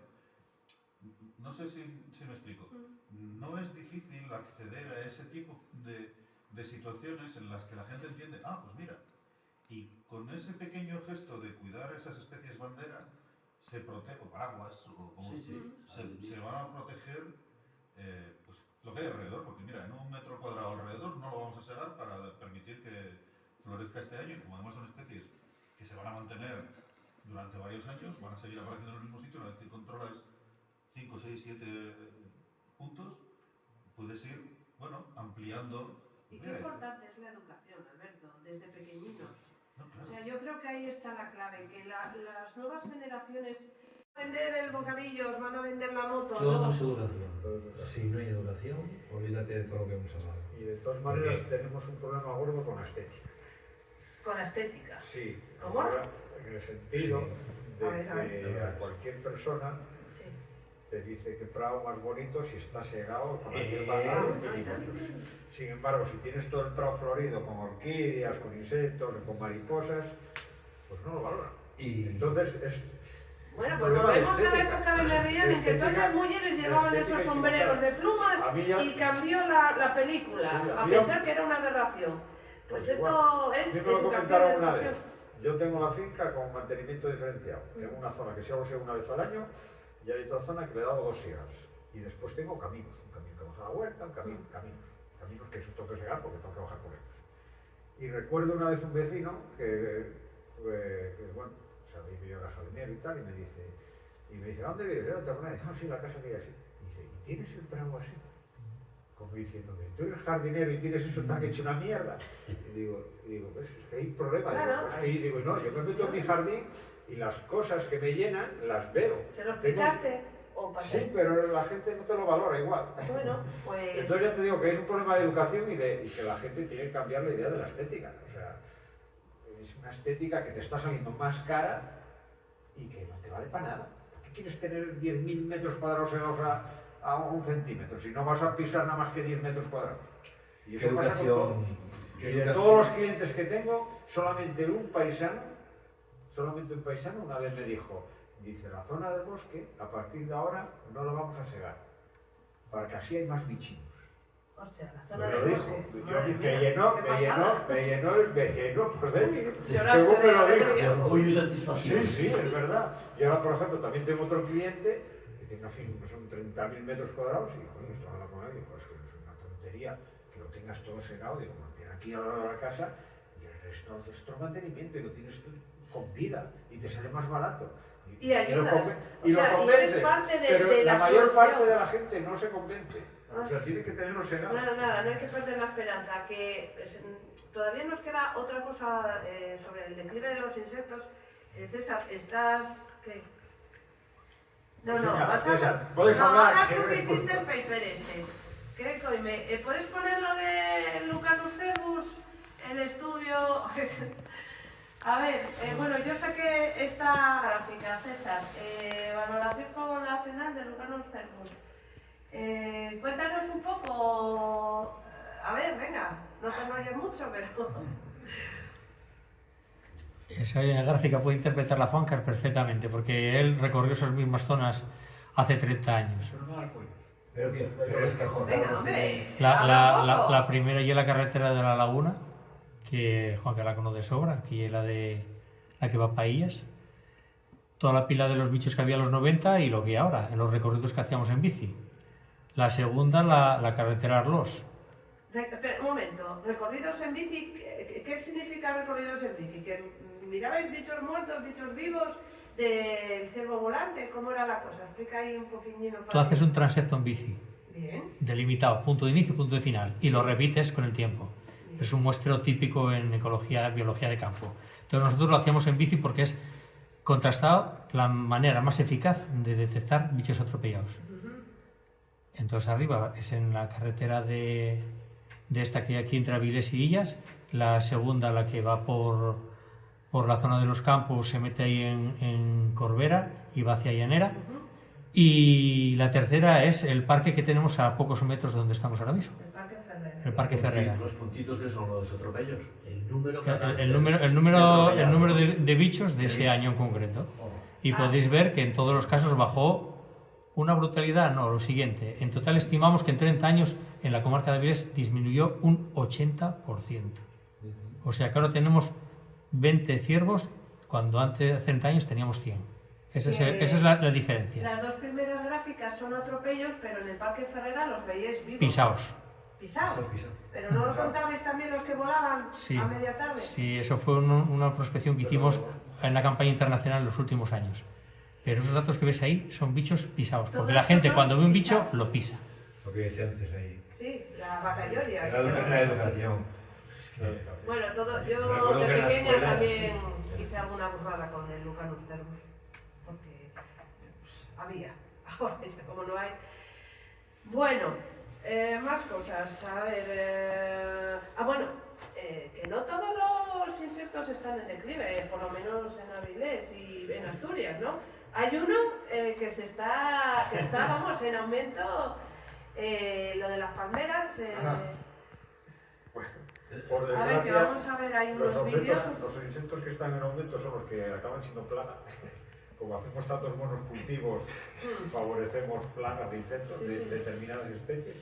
No sé si me explico. No es difícil acceder a ese tipo de situaciones en las que la gente entiende, pues mira, y con ese pequeño gesto de cuidar esas especies bandera, se protege, o paraguas, o como se van a proteger pues, lo que hay alrededor, porque mira, en 1 metro cuadrado alrededor no lo vamos a segar para permitir que florezca este año, y como además son especies que se van a mantener durante varios años, van a seguir apareciendo en el mismo sitio, una vez que controlas 5, 6, 7 puntos, puedes ir, bueno, ampliando. Y qué importante es la educación, Alberto, desde pequeñinos. No, claro. O sea, yo creo que ahí está la clave, que las nuevas generaciones van a vender el bocadillo, os van a vender la moto, Todo ¿no? es educación. Si no hay educación, olvídate de todo lo que hemos hablado. Y de todas maneras tenemos un problema gordo con la estética. Con la estética. Sí, ¿Cómo? ahora, en el sentido A ver, a de que a cualquier persona Sí. te dice que prado más bonito si está segado con aquel banano. Sin embargo, si tienes todo el prado florido con orquídeas, con insectos, con mariposas, pues no lo valoran. Entonces es Bueno, un pues problema de volvemos a la estética. época de Merrián en que todas las mujeres llevaban esos sombreros de plumas y cambió la película Sí, a había- pensar que era una aberración. Pues Pues esto igual. es Sí me lo educación, comentaron una vez. educación. Yo tengo la finca con mantenimiento diferenciado. Tengo una zona que solo sego una vez al año y hay otra zona que le he dado 2 siegas. Y después tengo caminos, un camino que baja a la huerta, caminos que eso tengo que segar porque tengo que bajar por ellos. Y recuerdo una vez un vecino que bueno, sabéis que yo era jardinero y tal, y me dice, ¿a dónde vives? ¿De Tornada? Dice, sí, la casa que hay así. Y dice, ¿y tienes el prado así? Como diciéndome, tú eres jardinero y tienes eso tan hecho una mierda. Y digo, pues es que hay problema. Claro, Digo, es que digo, no, yo me meto en mi jardín y las cosas que me llenan las veo. ¿Se lo explicaste o pasaste? Sí, pero la gente no te lo valora igual. Bueno, pues... Entonces ya te digo que es un problema de educación y que la gente tiene que cambiar la idea de la estética. O sea, es una estética que te está saliendo más cara y que no te vale para nada. ¿Por qué quieres tener 10.000 metros cuadrados segados a 1 centímetro si no vas a pisar nada más que 10 metros cuadrados? Y eso pasa con todos. Y de todos los clientes que tengo, solamente un paisano una vez me dijo, dice, la zona del bosque, a partir de ahora, no la vamos a segar, para que así hay más bichinos. Hostia, la zona Me lo del dijo, bosque. yo, Madre me mía, llenó qué por dentro. Lloraste Según me lo de dijo. alegría. Orgullo y satisfacción. Sí, sí, es verdad. Y ahora, por ejemplo, también tengo otro cliente que tiene una finca, son 30.000 metros cuadrados, y joder, estaba hablando con él, y digo, es que no es una tontería que lo tengas todo segado, digo, mantiene aquí al lado de la casa, y el resto haces otro mantenimiento y lo tienes tú con vida, y te sale más barato. Y ayudas. Y O sea, lo y eres convences, parte de pero la mayor solución. parte de la gente no se convence. O sea, Ah. tiene que tenerlo segado. Nada, no hay que perder la esperanza. Que todavía nos queda otra cosa sobre el declive de los insectos. César, estás... ¿qué? No, Señora, vas a... César, puedes no, hablar, hagas que tú que eres hiciste el justo. paper ese. ¿Qué coime? ¿Puedes poner lo de Lucanus Cervus, el estudio? A ver, bueno, yo saqué esta gráfica, César. Valoración poblacional de Lucanus Cervus. Cuéntanos un poco, a ver, venga, no te enrolles mucho, pero... Esa gráfica puede interpretarla Juancar perfectamente, porque él recorrió esas mismas zonas hace 30 años. Pero no al cuello. Pero es que Venga, hombre, La, habla la- poco. la primera y la carretera de la Laguna, que Juancar la conoce de sobra, aquí es la que va a Paías. Toda la pila de los bichos que había en los 90 y lo que hay ahora, en los recorridos que hacíamos en bici. La segunda, la carretera Arlos. Espera, un momento, recorridos en bici, ¿qué significa recorridos en bici? ¿Que mirabais bichos muertos, bichos vivos, del ciervo volante? ¿Cómo era la cosa? Explica ahí un poquitino. Tú haces un transecto en bici, Bien, delimitado, punto de inicio, punto de final, y lo repites con el tiempo. Es un muestreo típico en ecología, biología de campo. Entonces nosotros lo hacíamos en bici porque es contrastado la manera más eficaz de detectar bichos atropellados. Entonces arriba es en la carretera de esta que hay aquí entre Avilés y Illas, la segunda la que va por la zona de los campos, se mete ahí en Corbera y va hacia Llanera, y la tercera es el parque que tenemos a pocos metros de donde estamos ahora mismo, el Parque Ferrera. el Parque Ferrera. Los puntitos que son los atropellos. El número El número de bichos de ese año en concreto. Y podéis ver que en todos los casos bajó una brutalidad, no, lo siguiente. En total estimamos que en 30 años en la comarca de Avilés disminuyó un 80%. O sea que ahora tenemos 20 ciervos cuando antes de 30 años teníamos 100. Esa es la diferencia. Las dos primeras gráficas son atropellos, pero en el Parque Ferrera los veíais vivos. Pisaos. Pisados. Pero no lo contabais también los que volaban Sí. a media tarde. Sí, eso fue una prospección que hicimos en la campaña internacional en los últimos años. Pero esos datos que ves ahí son bichos pisados, Todo porque la esto gente son cuando ve un bicho pisados. lo pisa. Lo que decía antes ahí. Sí, la vacayoria. La educación. Bueno, todo, Me yo acuerdo de que en la pequeña escuela, también hice alguna burrada con el Lucanus Cervus, porque había, ahora es que como no hay. Bueno, más cosas, a ver, que no todos los insectos están en declive, por lo menos en Avilés y en Asturias, ¿no? Hay uno que está, vamos, en aumento, lo de las palmeras. Por A ver, que desgracia, vamos a ver ahí unos vídeos. los insectos que están en aumento son los que acaban siendo plaga. Como hacemos tantos buenos cultivos, favorecemos plagas de insectos de determinadas especies.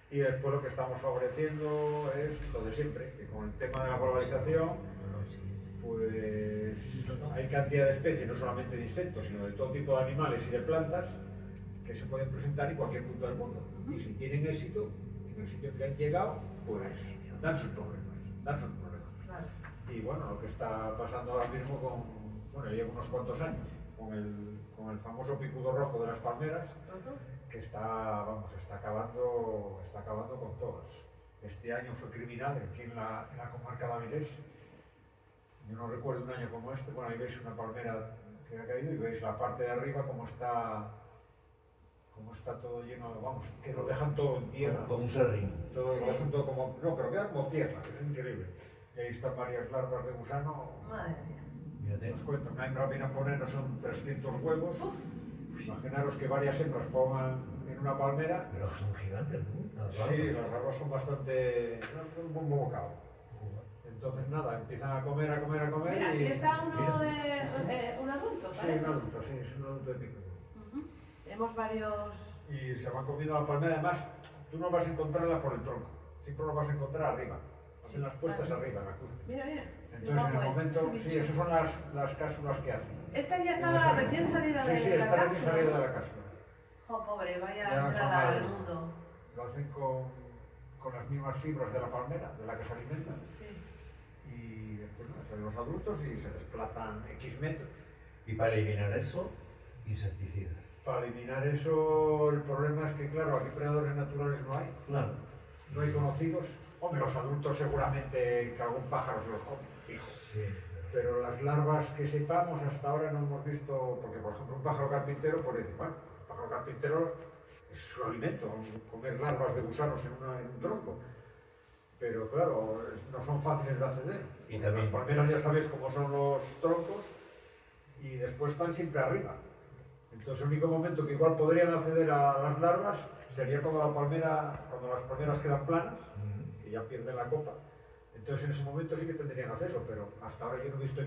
Y después lo que estamos favoreciendo es lo de siempre, que con el tema de la globalización, pues hay cantidad de especies, no solamente de insectos, sino de todo tipo de animales y de plantas que se pueden presentar en cualquier punto del mundo. Y si tienen éxito en el sitio que han llegado, pues dan sus problemas. Claro. Y bueno, lo que está pasando ahora mismo lleva unos cuantos años, con el famoso picudo rojo de las palmeras, que está acabando con todas. Este año fue criminal aquí en la comarca de Avilés. Yo no recuerdo un año como este. Bueno, ahí veis una palmera que ha caído y veis la parte de arriba como está todo lleno, vamos, que lo dejan todo en tierra. Como un serrín. Todo lo dejan todo como, no, pero queda como tierra, es increíble. Y ahí están varias larvas de gusano. Madre mía. Fíjate. Os cuento, una hembra viene a poner, son 300 huevos. Imaginaros que varias hembras pongan en una palmera. Pero son gigantes, ¿no? Sí, las larvas son bastante, un buen bocado. Entonces nada, empiezan a comer Mira, y... aquí está uno de una adulto, Sí, parece. un adulto, sí, es un adulto de pico. Tenemos varios... Y se van comiendo la palmera, además, tú no vas a encontrarla por el tronco, siempre lo vas a encontrar arriba. Hacen las puestas arriba, en la cúspide. Mira, mira. Entonces, en el Guapo es, momento, qué sí, bicho. esas son las cápsulas que hacen. Esta ya En estaba ese recién momento. salida Sí, de sí, la está recién cápsula. salida de la cápsula. Jo, pobre, vaya Ya en entrada forma al de- mundo. Lo hacen con las mismas fibras de la palmera, de la que se alimentan. Sí. Y después nacen los adultos y se desplazan X metros. Y para eliminar eso, insecticidas. Para eliminar eso, el problema es que, claro, aquí predadores naturales no hay. Claro. No hay conocidos. Hombre, los adultos seguramente que algún pájaro se los come, fijo. Sí. Pero las larvas que sepamos hasta ahora no hemos visto, porque por ejemplo un pájaro carpintero puede decir, bueno, el pájaro carpintero es su alimento, comer larvas de gusanos en un tronco. Pero claro, no son fáciles de acceder. Y Porque también- las palmeras ya sabéis cómo son los troncos y después están siempre arriba. Entonces el único momento que igual podrían acceder a las larvas sería cuando las palmeras quedan planas y ya pierden la copa. Entonces en ese momento sí que tendrían acceso, pero hasta ahora yo no he visto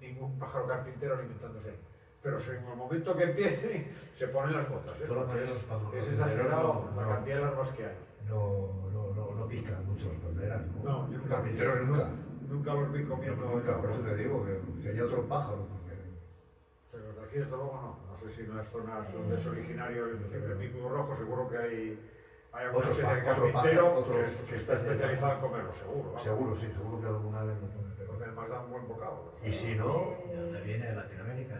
ningún pájaro carpintero alimentándose ahí. Pero si en el momento que empiece se ponen las botas, ¿eh? Solo Porque ponen los pájaros es carpinteros, exagerado no, la no. cantidad de larvas que hay. No pican mucho las palmeras, ¿no? No, yo nunca, Carpinteros nunca. nunca los vi comiendo. Nunca, por eso te digo que sería otro pájaro. Porque... Pero los de aquí desde luego no. No sé si en las zonas donde es originario el picudo rojo seguro que hay alguna Otro especie de pájaro, carpintero otro que está especializado en comerlo, seguro. vamos. Seguro, sí, seguro que alguna vez lo come. Porque además da un buen bocado. Y si no, ¿De dónde viene? ¿De Latinoamérica?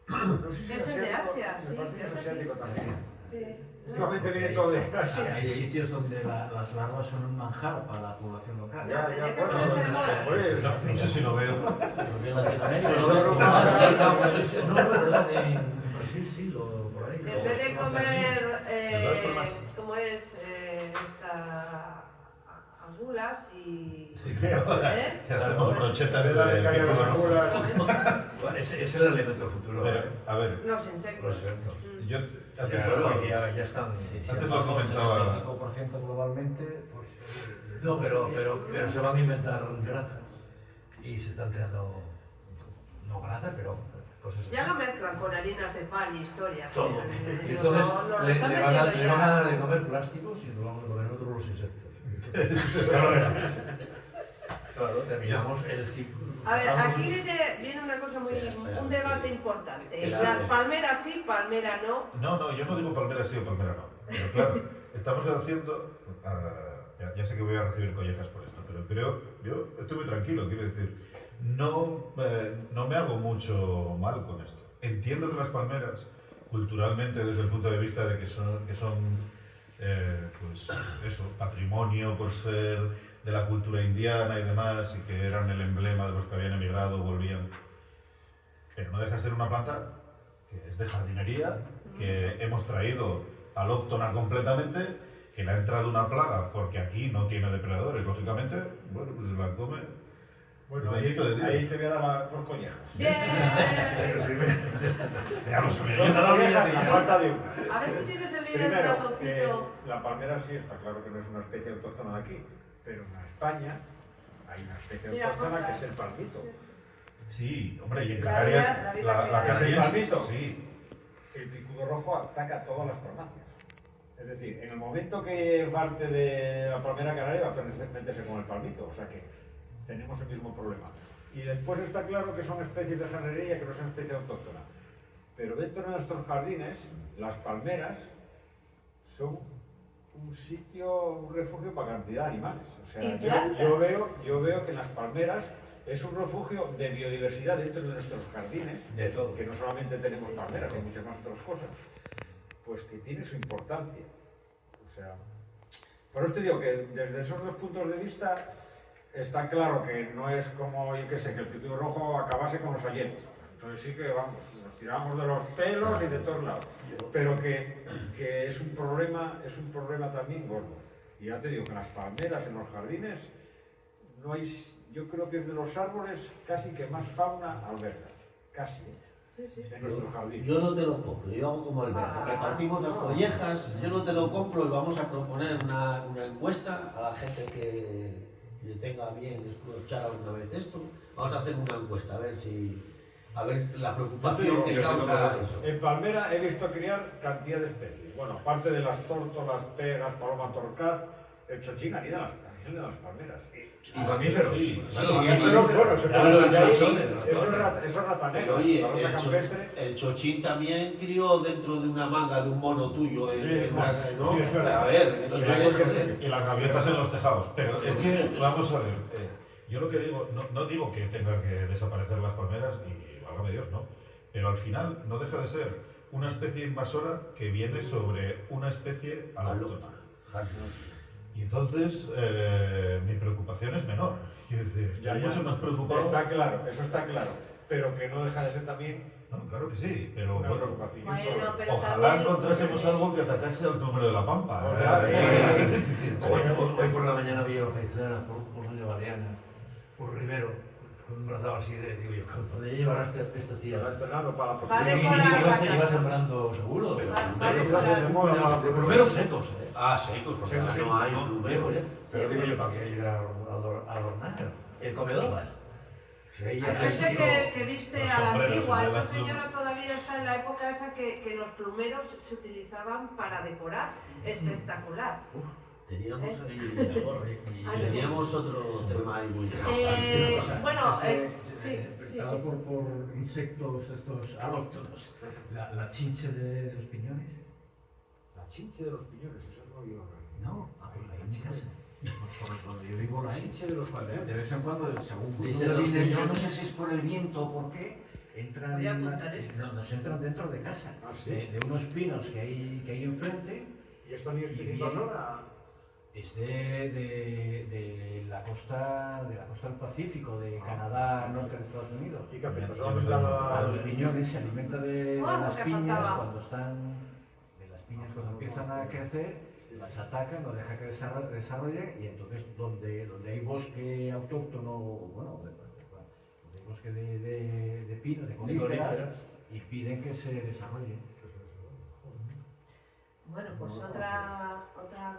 No sé si Es el de Asia, me sí, parece que creo es que sí. asiático también. Sí. Últimamente viene todo de Asia. Hay sitios donde las larvas son un manjar para la población local. Ya, Ya, que bueno, ponerse de moda. pues, No sé si lo veo. Porque en Latinoamérica Sí, no es sí, como- sí. No, no, ¿verdad? En Brasil sí, por ahí. En vez de comer, De todas formas, como es esta angulas y... Hacemos brochetas de la de calle a las picudo rojo. angulas. ese es el elemento futuro. Pero, a ver, Los insectos. Los eventos. yo antes Claro, lo- porque ya están. Antes lo comentaba. El 5% globalmente, pues... No, pero se van a inventar granjas y se están creando, no granjas, pero cosas Ya así. lo mezclan con harinas de pan y historias. Todo. ¿eh? Y entonces Lo le están van a metiendo dar ya. de comer plásticos y nos vamos a comer nosotros los insectos. Claro, terminamos el ciclo. A ver, aquí viene una cosa un debate importante. Las palmeras sí, palmera no. No, yo no digo palmera sí o palmera no. Pero claro, estamos haciendo. Ya sé que voy a recibir collejas por esto, pero yo estoy muy tranquilo, quiero decir. No me hago mucho mal con esto. Entiendo que las palmeras, culturalmente, desde el punto de vista de que son pues eso, patrimonio por ser de la cultura indiana y demás, y que eran el emblema de los que habían emigrado, volvían. Pero no deja de ser una planta que es de jardinería, que hemos traído alóctona completamente, que le ha entrado una plaga, porque aquí no tiene depredadores, lógicamente, bueno, pues se la come. Bueno, Bendito de Dios. ahí te voy a dar dos collejas. Bien. Ya lo sabía. Dos collejas a falta de una. A ver si tienes el video del Primero, ratoncito. la palmera sí está claro que no es una especie autóctona de aquí, pero en España hay una especie Mira, autóctona que es el palmito. Sí, hombre, y en La Canarias, vida la que hay. canariense, ¿Es el palmito? sí. El picudo rojo ataca todas las farmacias. Es decir, en el momento que parte de la palmera canaria va a meterse con el palmito, o sea que tenemos el mismo problema. Y después está claro que son especies de jardinería que no son especies autóctonas. Pero dentro de nuestros jardines, las palmeras son un sitio, un refugio para cantidad de animales. O sea, Y plantas. yo veo que en las palmeras es un refugio de biodiversidad dentro de nuestros jardines, De todo. que no solamente tenemos palmeras, hay muchas más otras cosas, pues que tiene su importancia. O sea, por eso te digo que desde esos dos puntos de vista está claro que no es como, yo qué sé, que el picudo rojo acabase con los ayetos. Entonces sí que vamos, nos tiramos de los pelos y de todos lados. Pero que es un problema también gordo. Y ya te digo que en las palmeras, en los jardines, no hay, yo creo que es de los árboles casi que más fauna alberga. Casi. En nuestro jardín. Yo no te lo compro, yo hago como Alberto, repartimos las collejas, yo no te lo compro y vamos a proponer una encuesta a la gente que tenga bien escuchar alguna vez esto. Vamos a hacer una encuesta, a ver si A ver, la Yo preocupación te que digo, causa eso. en palmera he visto criar cantidad de especies. Bueno, aparte de las tórtolas, pegas, paloma torcaz, el chochín anida también de las palmeras. Y mamíferos. Sí, Mamíferos, bueno, se claro, puede el decir ahí, chochín, eso es Pero ratanero, oye, la rata campestre. el chochín también crió dentro de una manga de un mono tuyo en una, ¿no? Sí, es verdad. A ver, que no Y te vayas a las- hacer. y las gaviotas en los tejados. Pero es que, vamos a ver, yo lo que digo, no digo que tengan que desaparecer las palmeras, y válgame Dios, no. Pero al final no deja de ser una especie invasora que viene sobre una especie alóctona. Y entonces mi preocupación es menor. Quiero decir, estoy mucho más preocupado. Está claro, eso está claro. Pero que no deja de ser también No, claro que sí, pero una bueno. preocupación. Bueno, pero Ojalá también- encontrásemos algo que atacase al número de la pampa. Hoy por la mañana vi organizada por doña Baleana, por Rivero, con un brazado así de, digo yo, ¿dónde llevará esta tía? Está entrenado para la Va a posición. decorar la Iba casa. sembrando seguro, pero Va a decorar. de plumeros secos, ¿eh? Ah, secos, porque ahora no hay plumeros. Pero digo yo, ¿para qué ir a adornar? El comedor, ¿vale? Si ahí ya Hay gente ves, que viste Los a la sombreros, antigua. de Esa las señora todavía está en la época esa que los plumeros se utilizaban para decorar. Espectacular. Teníamos ahí, Ah, teníamos otro tema ahí muy interesante. Bueno, sí. Afectado por insectos estos alóctonos. La chinche de los piñones. La chinche de los piñones, eso no lo No, ahí en mi casa. Por donde yo vivo La ahí. chinche de los piñones. De vez en cuando, según Dice cruza los yo piñones. no sé si es por el viento o por qué, entran Voy a apuntar esto. nos entran dentro de casa, Ah, sí. de unos pinos que hay enfrente. ¿Y esto ni es Y invasora? Es de la costa del Pacífico, de Canadá, norte de Estados Unidos. ¿Y qué afecta? Ya, Solamente ya me a A los piñones se alimenta de Ah, las que piñas faltaba. cuando están, de las piñas cuando empiezan a crecer, las atacan, no deja que desarrollen, y entonces donde hay bosque autóctono, bueno, donde hay bosque de pino, de coníferas, y piden que se desarrolle. Bueno, pues otra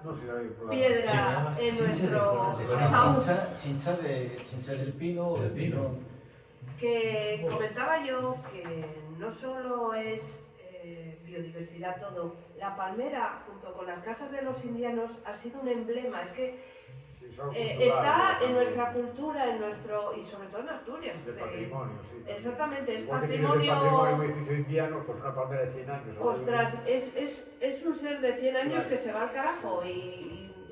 No, si hay piedra en nuestro ataúd. Chincha del pino o del pino. Que comentaba yo que no solo es biodiversidad todo, la palmera junto con las casas de los indianos ha sido un emblema, es que está en nuestra cultura, en nuestro y sobre todo en Asturias. De patrimonio, sí. Exactamente, es Igual que tienes de patrimonio. patrimonio un edificio indiano, pues una palmera de 100 años. Ostras, es un ser de 100 años Claro. que se va al carajo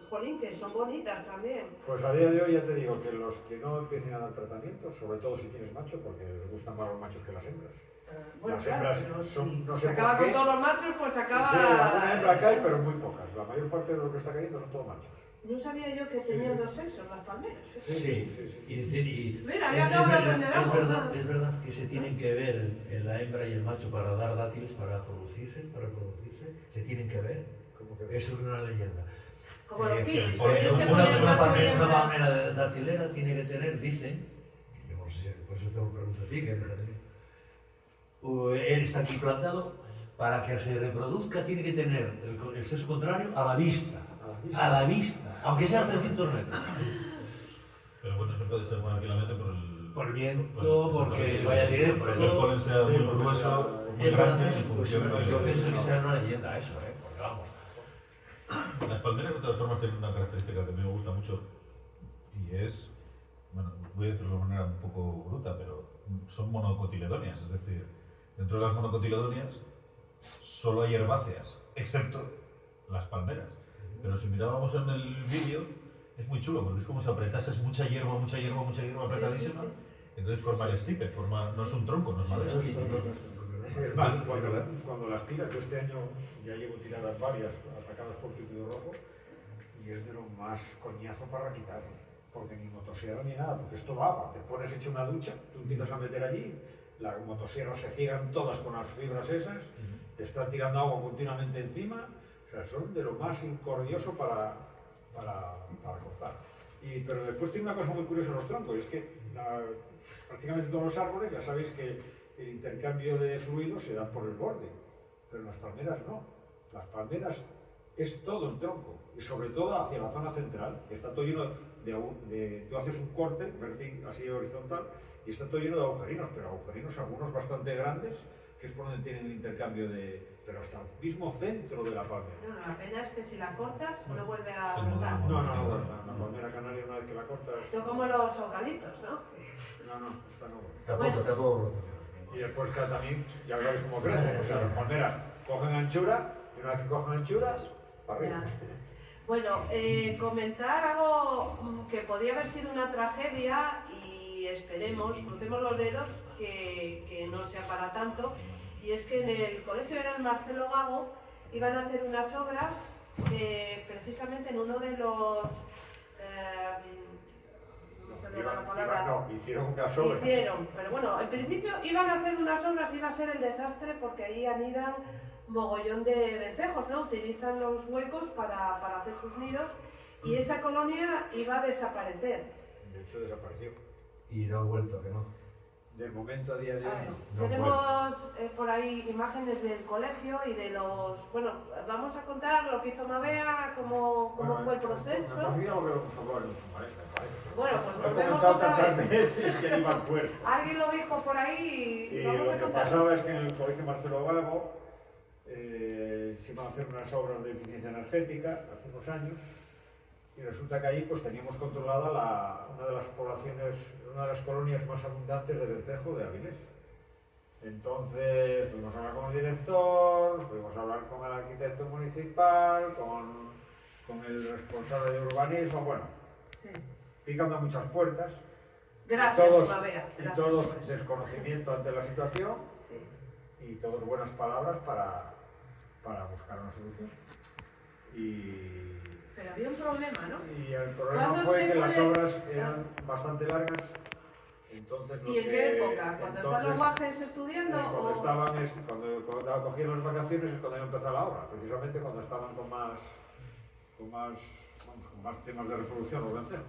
jolín, que son bonitas también. Pues a día de hoy ya te digo que los que no empiecen a dar tratamiento, sobre todo si tienes macho, porque les gustan más los machos que las hembras. Bueno, Las claro, hembras pero son- si no se sé acaba por con qué. todos los machos, pues se acaba. Sí, alguna hembra cae, pero muy pocas. La mayor parte de lo que está cayendo son todos machos. No sabía yo que tenían dos sexos las palmeras. Sí. Y Mira, yo acabo de aprender algo. es verdad que se tienen que ver en la hembra y el macho para dar dátiles, para reproducirse, se tienen que ver. Como que Eso es una leyenda. Como los que kiwis, el que pobre- tienes que Una, poner macho y una hembra. palmera datilera tiene que tener, dicen, yo no sé, por eso tengo que preguntar a ti, que él está aquí plantado, para que se reproduzca tiene que tener el sexo contrario a la vista. A la vista, aunque sea 300 metros. Pero bueno, eso puede ser tranquilamente Por el viento, porque vaya directo. Porque el polen sea Sí, muy porque grueso, sea- muy Es grande verdad, en pues, función de... yo pienso que será una leyenda eso, porque vamos. Las palmeras de todas formas tienen una característica que a mí me gusta mucho y es, bueno, voy a decirlo de una manera un poco bruta, pero son monocotiledóneas, es decir, dentro de las monocotiledóneas solo hay herbáceas, excepto las palmeras. Pero si mirábamos en el vídeo, es muy chulo, porque es como si apretases mucha hierba apretadísima, entonces forma el estipe, no es un tronco, no es madera. Es más, cuando las tiras, yo este año ya llevo tiradas varias atacadas por pípido rojo y es de lo más coñazo para quitar, porque ni motosierra ni nada, porque esto va, te pones hecho una ducha, tú empiezas a meter allí, las motosierras se ciegan todas con las fibras esas, te están tirando agua continuamente encima, o sea, son de lo más incordioso para cortar. Pero después tiene una cosa muy curiosa los troncos, y es que prácticamente todos los árboles, ya sabéis que el intercambio de fluidos se da por el borde, pero las palmeras no. Las palmeras es todo el tronco, y sobre todo hacia la zona central, que está todo lleno tú haces un corte así horizontal y está todo lleno de agujerinos, pero agujerinos algunos bastante grandes, que es por donde tienen el intercambio pero hasta el mismo centro de la palmera. No, la pena es que si la cortas no vuelve a brotar. No, la palmera canaria una vez que la cortas... No como los eucaliptos, ¿no? No, esta no. Tampoco, está todo roto. Y después también, ya sabéis cómo crecen, o sea, las palmeras cogen anchura, y una vez que cogen anchuras, para arriba. Bueno, comentar algo que podía haber sido una tragedia y esperemos, crucemos los dedos, que no sea para tanto. Y es que en el colegio era el Marcelo Gago, iban a hacer unas obras precisamente en uno de los... Hicieron unas obras. Pero bueno, en principio iban a hacer unas obras, iba a ser el desastre porque ahí anidan mogollón de vencejos, ¿no? Utilizan los huecos para hacer sus nidos y esa colonia iba a desaparecer. De hecho, desapareció. Y no ha vuelto, que no. De momento, a día de hoy, no. Tenemos por ahí imágenes del colegio y de los... Bueno, vamos a contar lo que hizo Mabea, cómo fue el proceso. Me parece algo que lo hemos hablado en un me parece. Bueno, pues lo he volvemos comentado otra tantas vez. veces que ni me acuerdo. Alguien lo dijo por ahí y vamos lo a que contar. pasaba es que en el colegio Marcelo Gago se iban a hacer unas obras de eficiencia energética hace unos años y resulta que allí pues teníamos controlada una de las poblaciones, una de las colonias más abundantes de vencejo de Avilés. Entonces fuimos a hablar con el director, fuimos a hablar con el arquitecto municipal, con el responsable de urbanismo, bueno, Sí. picando a muchas puertas. Gracias, Mabea. Y Gracias todos por eso. desconocimiento ante la situación Sí. y todos buenas palabras para buscar una solución. Pero había un problema, ¿no? Y el problema ¿Cuándo fue se que las puede- obras eran bastante largas. Entonces, ¿Y en qué época? ¿Cuando están los guajes estudiando? Cuando o... estaban, cuando cogían las vacaciones es cuando iba a empezar la obra, precisamente cuando estaban con más temas de reproducción los vencejos.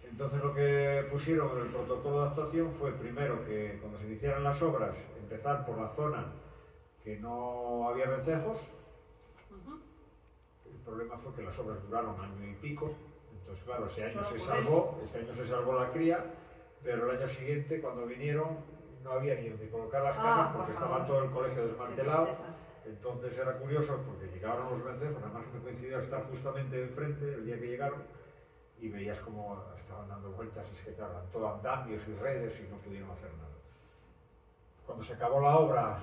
Entonces lo que pusieron en el protocolo de actuación fue primero que cuando se iniciaran las obras empezar por la zona que no había vencejos. Ujú. El problema fue que las obras duraron año y pico, entonces claro, ese año Solo se salvó la cría, pero el año siguiente cuando vinieron no había ni donde colocar las casas porque por estaba favor. todo el colegio Qué desmantelado. tristeza. Entonces era curioso porque llegaron los vencejos, además me coincidió estar justamente enfrente el día que llegaron y veías cómo estaban dando vueltas y es que claro, eran todo andamios y redes y no pudieron hacer nada. Cuando se acabó la obra,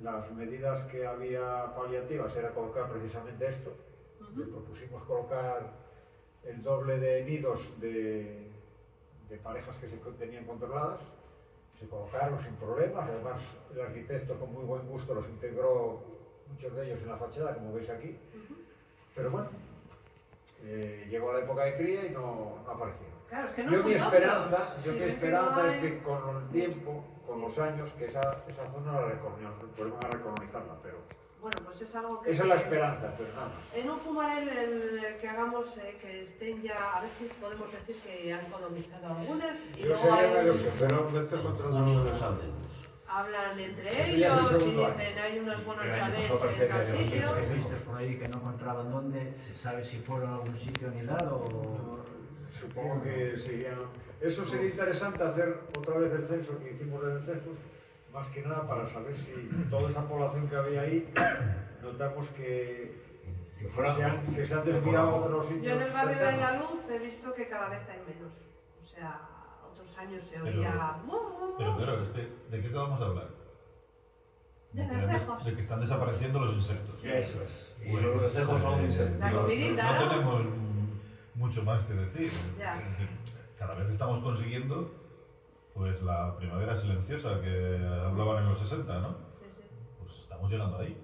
las medidas que había paliativas era colocar precisamente esto. Le propusimos colocar el doble de nidos de parejas que se tenían controladas. Se colocaron sin problemas, además el arquitecto con muy buen gusto los integró, muchos de ellos en la fachada, como veis aquí. Pero bueno, llegó la época de cría y no aparecieron. Claro, es que no Yo son mi esperanza, tontos. yo Sí, mi es esperanza no es hay- que con el tiempo, con los años, que esa zona la vuelvan a recolonizarla, pero Bueno, pues es algo que... esa es la esperanza, pero nada más. En un fumarel el que hagamos, que estén ya, a ver si podemos decir que han colonizado algunas y Yo luego sería hay- medio pero un vencejo En controlado. junio lo sabremos. hablan entre Este ya es el ellos y segundo año. dicen hay unos buenos El año chalets pasado en parece tal que había sitio. otros Periodistas por ahí que no encontraban dónde, ¿se sabe si fueron a algún sitio a nidar o...? Supongo que sería... Eso sería interesante hacer otra vez el censo que hicimos de vencejos, más que nada para saber si toda esa población que había ahí, notamos que se han desviado a otros sitios. Yo en el barrio de cercanos. La Luz he visto que cada vez hay menos. O sea, otros años se oía... Pero claro, es que, ¿de qué acabamos de hablar? De que vencejos. de que están desapareciendo los insectos. Eso es. Y Pues, los vencejos son insectos. La comidita, no ¿no? tenemos mucho más que decir. Ya. Es decir, cada vez estamos consiguiendo pues la primavera silenciosa que hablaban en los 60, ¿no? Sí, sí. Pues estamos llegando ahí.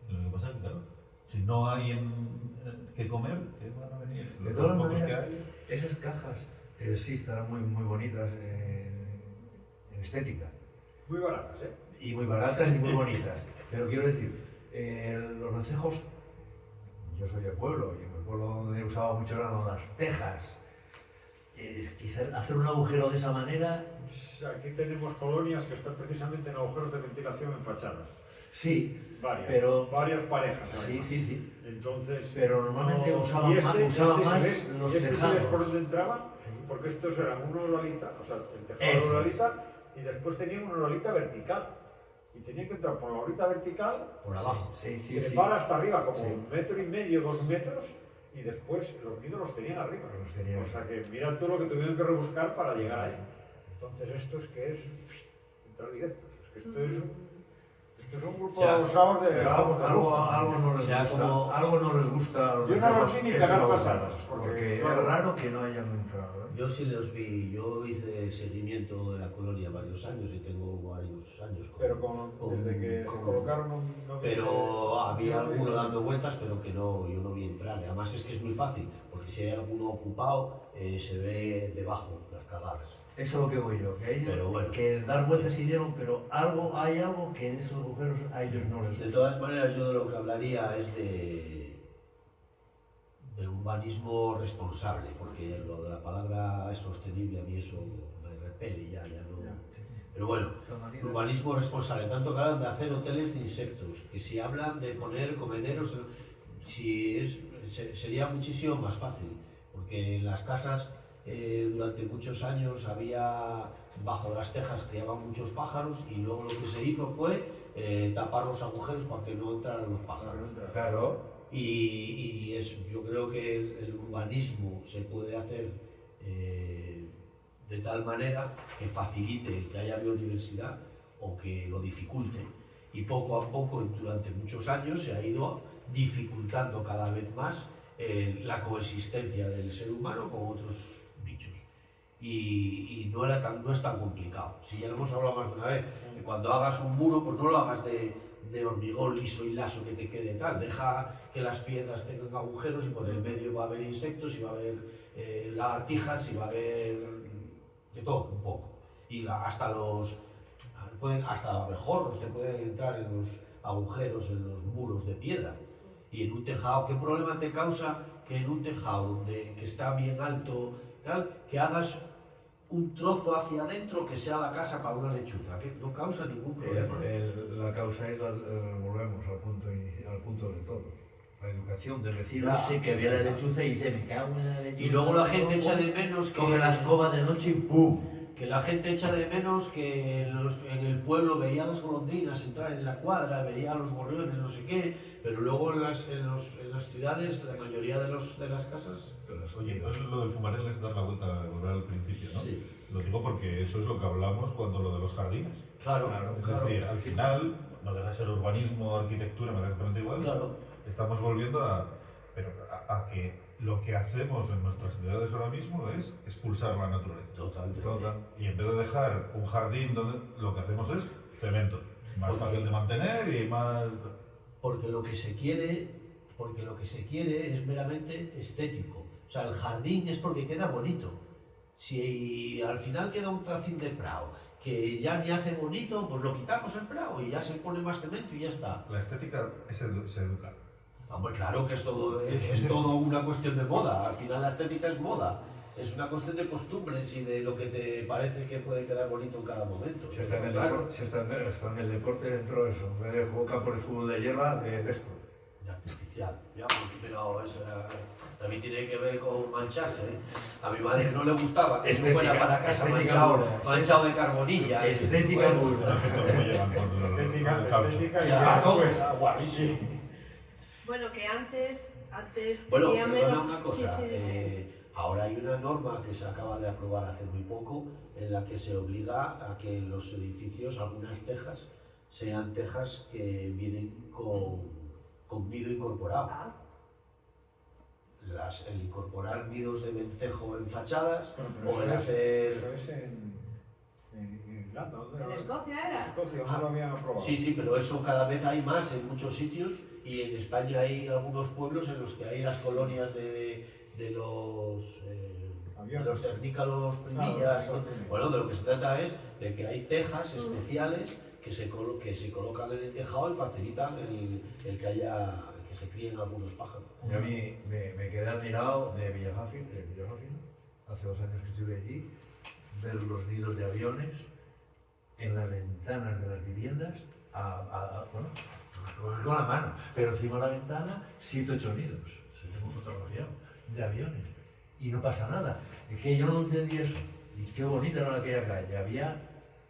Y lo que pasa es que, claro, si no hay que comer, ¿qué van a venir? De Los todas pocos que maneras, hay. esas cajas sí estarán muy bonitas en estética. Muy baratas, ¿eh? Y muy baratas y muy bonitas. Pero quiero decir, los vencejos, yo soy del pueblo, y en el pueblo donde usaba mucho eran las tejas. Quizás hacer un agujero de esa manera, Aquí tenemos colonias que están precisamente en agujeros de ventilación en fachadas. Sí, Varias, pero... varias parejas. Sí, además. sí, sí. Entonces, Pero normalmente no- usaban y más, si usaban más ves- los si ves tejados. por dónde entraban, Sí. porque estos eran una uralita, o sea, el tejado Eso de es. uralita, y después tenían una uralita vertical. Y tenían que entrar por la uralita vertical, Por abajo. Sí, sí, sí. trepar hasta arriba, como Sí. 1,5 metros, 2 metros, y después los nidos los tenían arriba. Los tenían. O sea que mira tú lo que tuvieron que rebuscar para llegar ahí. Entonces esto es que es entrar directos. Es que esto es un grupo O sea, de osados de... Pero algo no les O sea, gusta. como- Algo no les gusta a los Yo no los viejos vi ni esos pegar agujeros, pasadas, porque porque, es claro, raro que no hayan entrado. ¿eh? Yo sí los vi, yo hice seguimiento de la colonia varios años y tengo varios años. Pero desde que se con- colocaron no Pero había yo alguno vi- dando vueltas, pero que no, yo no vi entrar. Además es que es muy fácil, porque si hay alguno ocupado, se ve debajo las cagadas. Eso es lo que voy yo, que ellos Pero bueno. que dar vueltas sí dieron, pero hay algo que en esos agujeros a ellos no les De gusta. todas maneras, yo de lo que hablaría es de urbanismo responsable, porque lo de la palabra sostenible a mí eso me repele ya no. Ya, Pero bueno, urbanismo responsable, tanto que hablan de hacer hoteles de insectos, que si hablan de poner comederos, sería muchísimo más fácil, porque en las casas durante muchos años había, bajo las tejas criaban muchos pájaros y luego lo que se hizo fue tapar los agujeros para que no entraran los pájaros. Claro. Yo creo que el urbanismo se puede hacer de tal manera que facilite el que haya biodiversidad o que lo dificulte. Y poco a poco, durante muchos años, se ha ido dificultando cada vez más la coexistencia del ser humano con otros bichos. Y no es tan complicado. Si ya lo hemos hablado más de una vez, que cuando hagas un muro, pues no lo hagas de hormigón liso y laso que te quede tal. Deja que las piedras tengan agujeros y por el medio va a haber insectos y va a haber lagartijas y va a haber de todo un poco. Y hasta abejorros te pueden entrar en los agujeros, en los muros de piedra. Y en un tejado, ¿qué problema te causa que en un tejado que está bien alto, tal, que hagas un trozo hacia adentro que sea la casa para una lechuza? Que no causa ningún problema. La causa es, volvemos al punto de todos. La educación del vecino Ya. ese que ve la lechuza y dice, me cago en la lechuza. Y luego la gente echa de menos que... Coge la escoba de noche y ¡pum! Que la gente echa de menos que en el pueblo veía las golondrinas entrar en la cuadra, veía los gorriones, no sé qué, pero luego en las ciudades, la mayoría de las casas... Oye, entonces lo del fumarel es dar la vuelta, volver al principio, ¿no? Sí. Lo digo porque eso es lo que hablamos cuando lo de los jardines. Claro, Es claro. decir, al final, no deja de ser urbanismo, arquitectura, me da exactamente igual. Claro. Estamos volviendo a que lo que hacemos en nuestras ciudades ahora mismo es expulsar la naturaleza. Totalmente. Y en vez de dejar un jardín donde lo que hacemos es cemento. Más Porque- fácil de mantener y más... Porque lo que se quiere es meramente estético. O sea, el jardín es porque queda bonito. Si al final queda un tracín de prado que ya ni hace bonito, pues lo quitamos el prado y ya se pone más cemento y ya está. La estética se educa. Hombre, claro que es todo una cuestión de moda. Al final la estética es moda. Es una cuestión de costumbres y de lo que te parece que puede quedar bonito en cada momento. Si está en el Claro. deporte, está en el deporte dentro de eso. En vez de jugar campo de fútbol de hierba, de esto. De artificial. Ya, pero eso también tiene que ver con mancharse. ¿eh? A mi madre no le gustaba que Estética, no fuera para casa estética pura. manchado de carbonilla. Estética Bueno, pura. Es esto como llevan con el caucho. Estética y ya, ya, todo. pues, Guapísimo. Bueno, que antes Bueno, tenía perdona menos... una cosa. Sí, sí. Ahora hay una norma que se acaba de aprobar hace muy poco en la que se obliga a que en los edificios algunas tejas sean tejas que vienen con nido incorporado. Ah, El incorporar nidos de vencejo en fachadas bueno, o el pero hacer... eso es en Irlanda. ¿Dónde ¿en era? Escocia En era? Escocia, ¿dónde lo habían aprobado? Sí, pero eso cada vez hay más en muchos sitios y en España hay algunos pueblos en los que hay las colonias de los cernícalos primillas. los cernícalos. Bueno, de lo que se trata es de que hay tejas especiales que se colocan en el tejado y facilitan el que se críen algunos pájaros. Y a mí me quedé admirado de Villafácil, hace 2 años que estuve allí, ver los nidos de aviones en las ventanas de las viviendas bueno, con la mano, pero encima de la ventana 7 o 8 nidos, se tengo fotografiado, de aviones, y no pasa nada. Es que yo no entendía eso, y qué bonita era aquella calle, había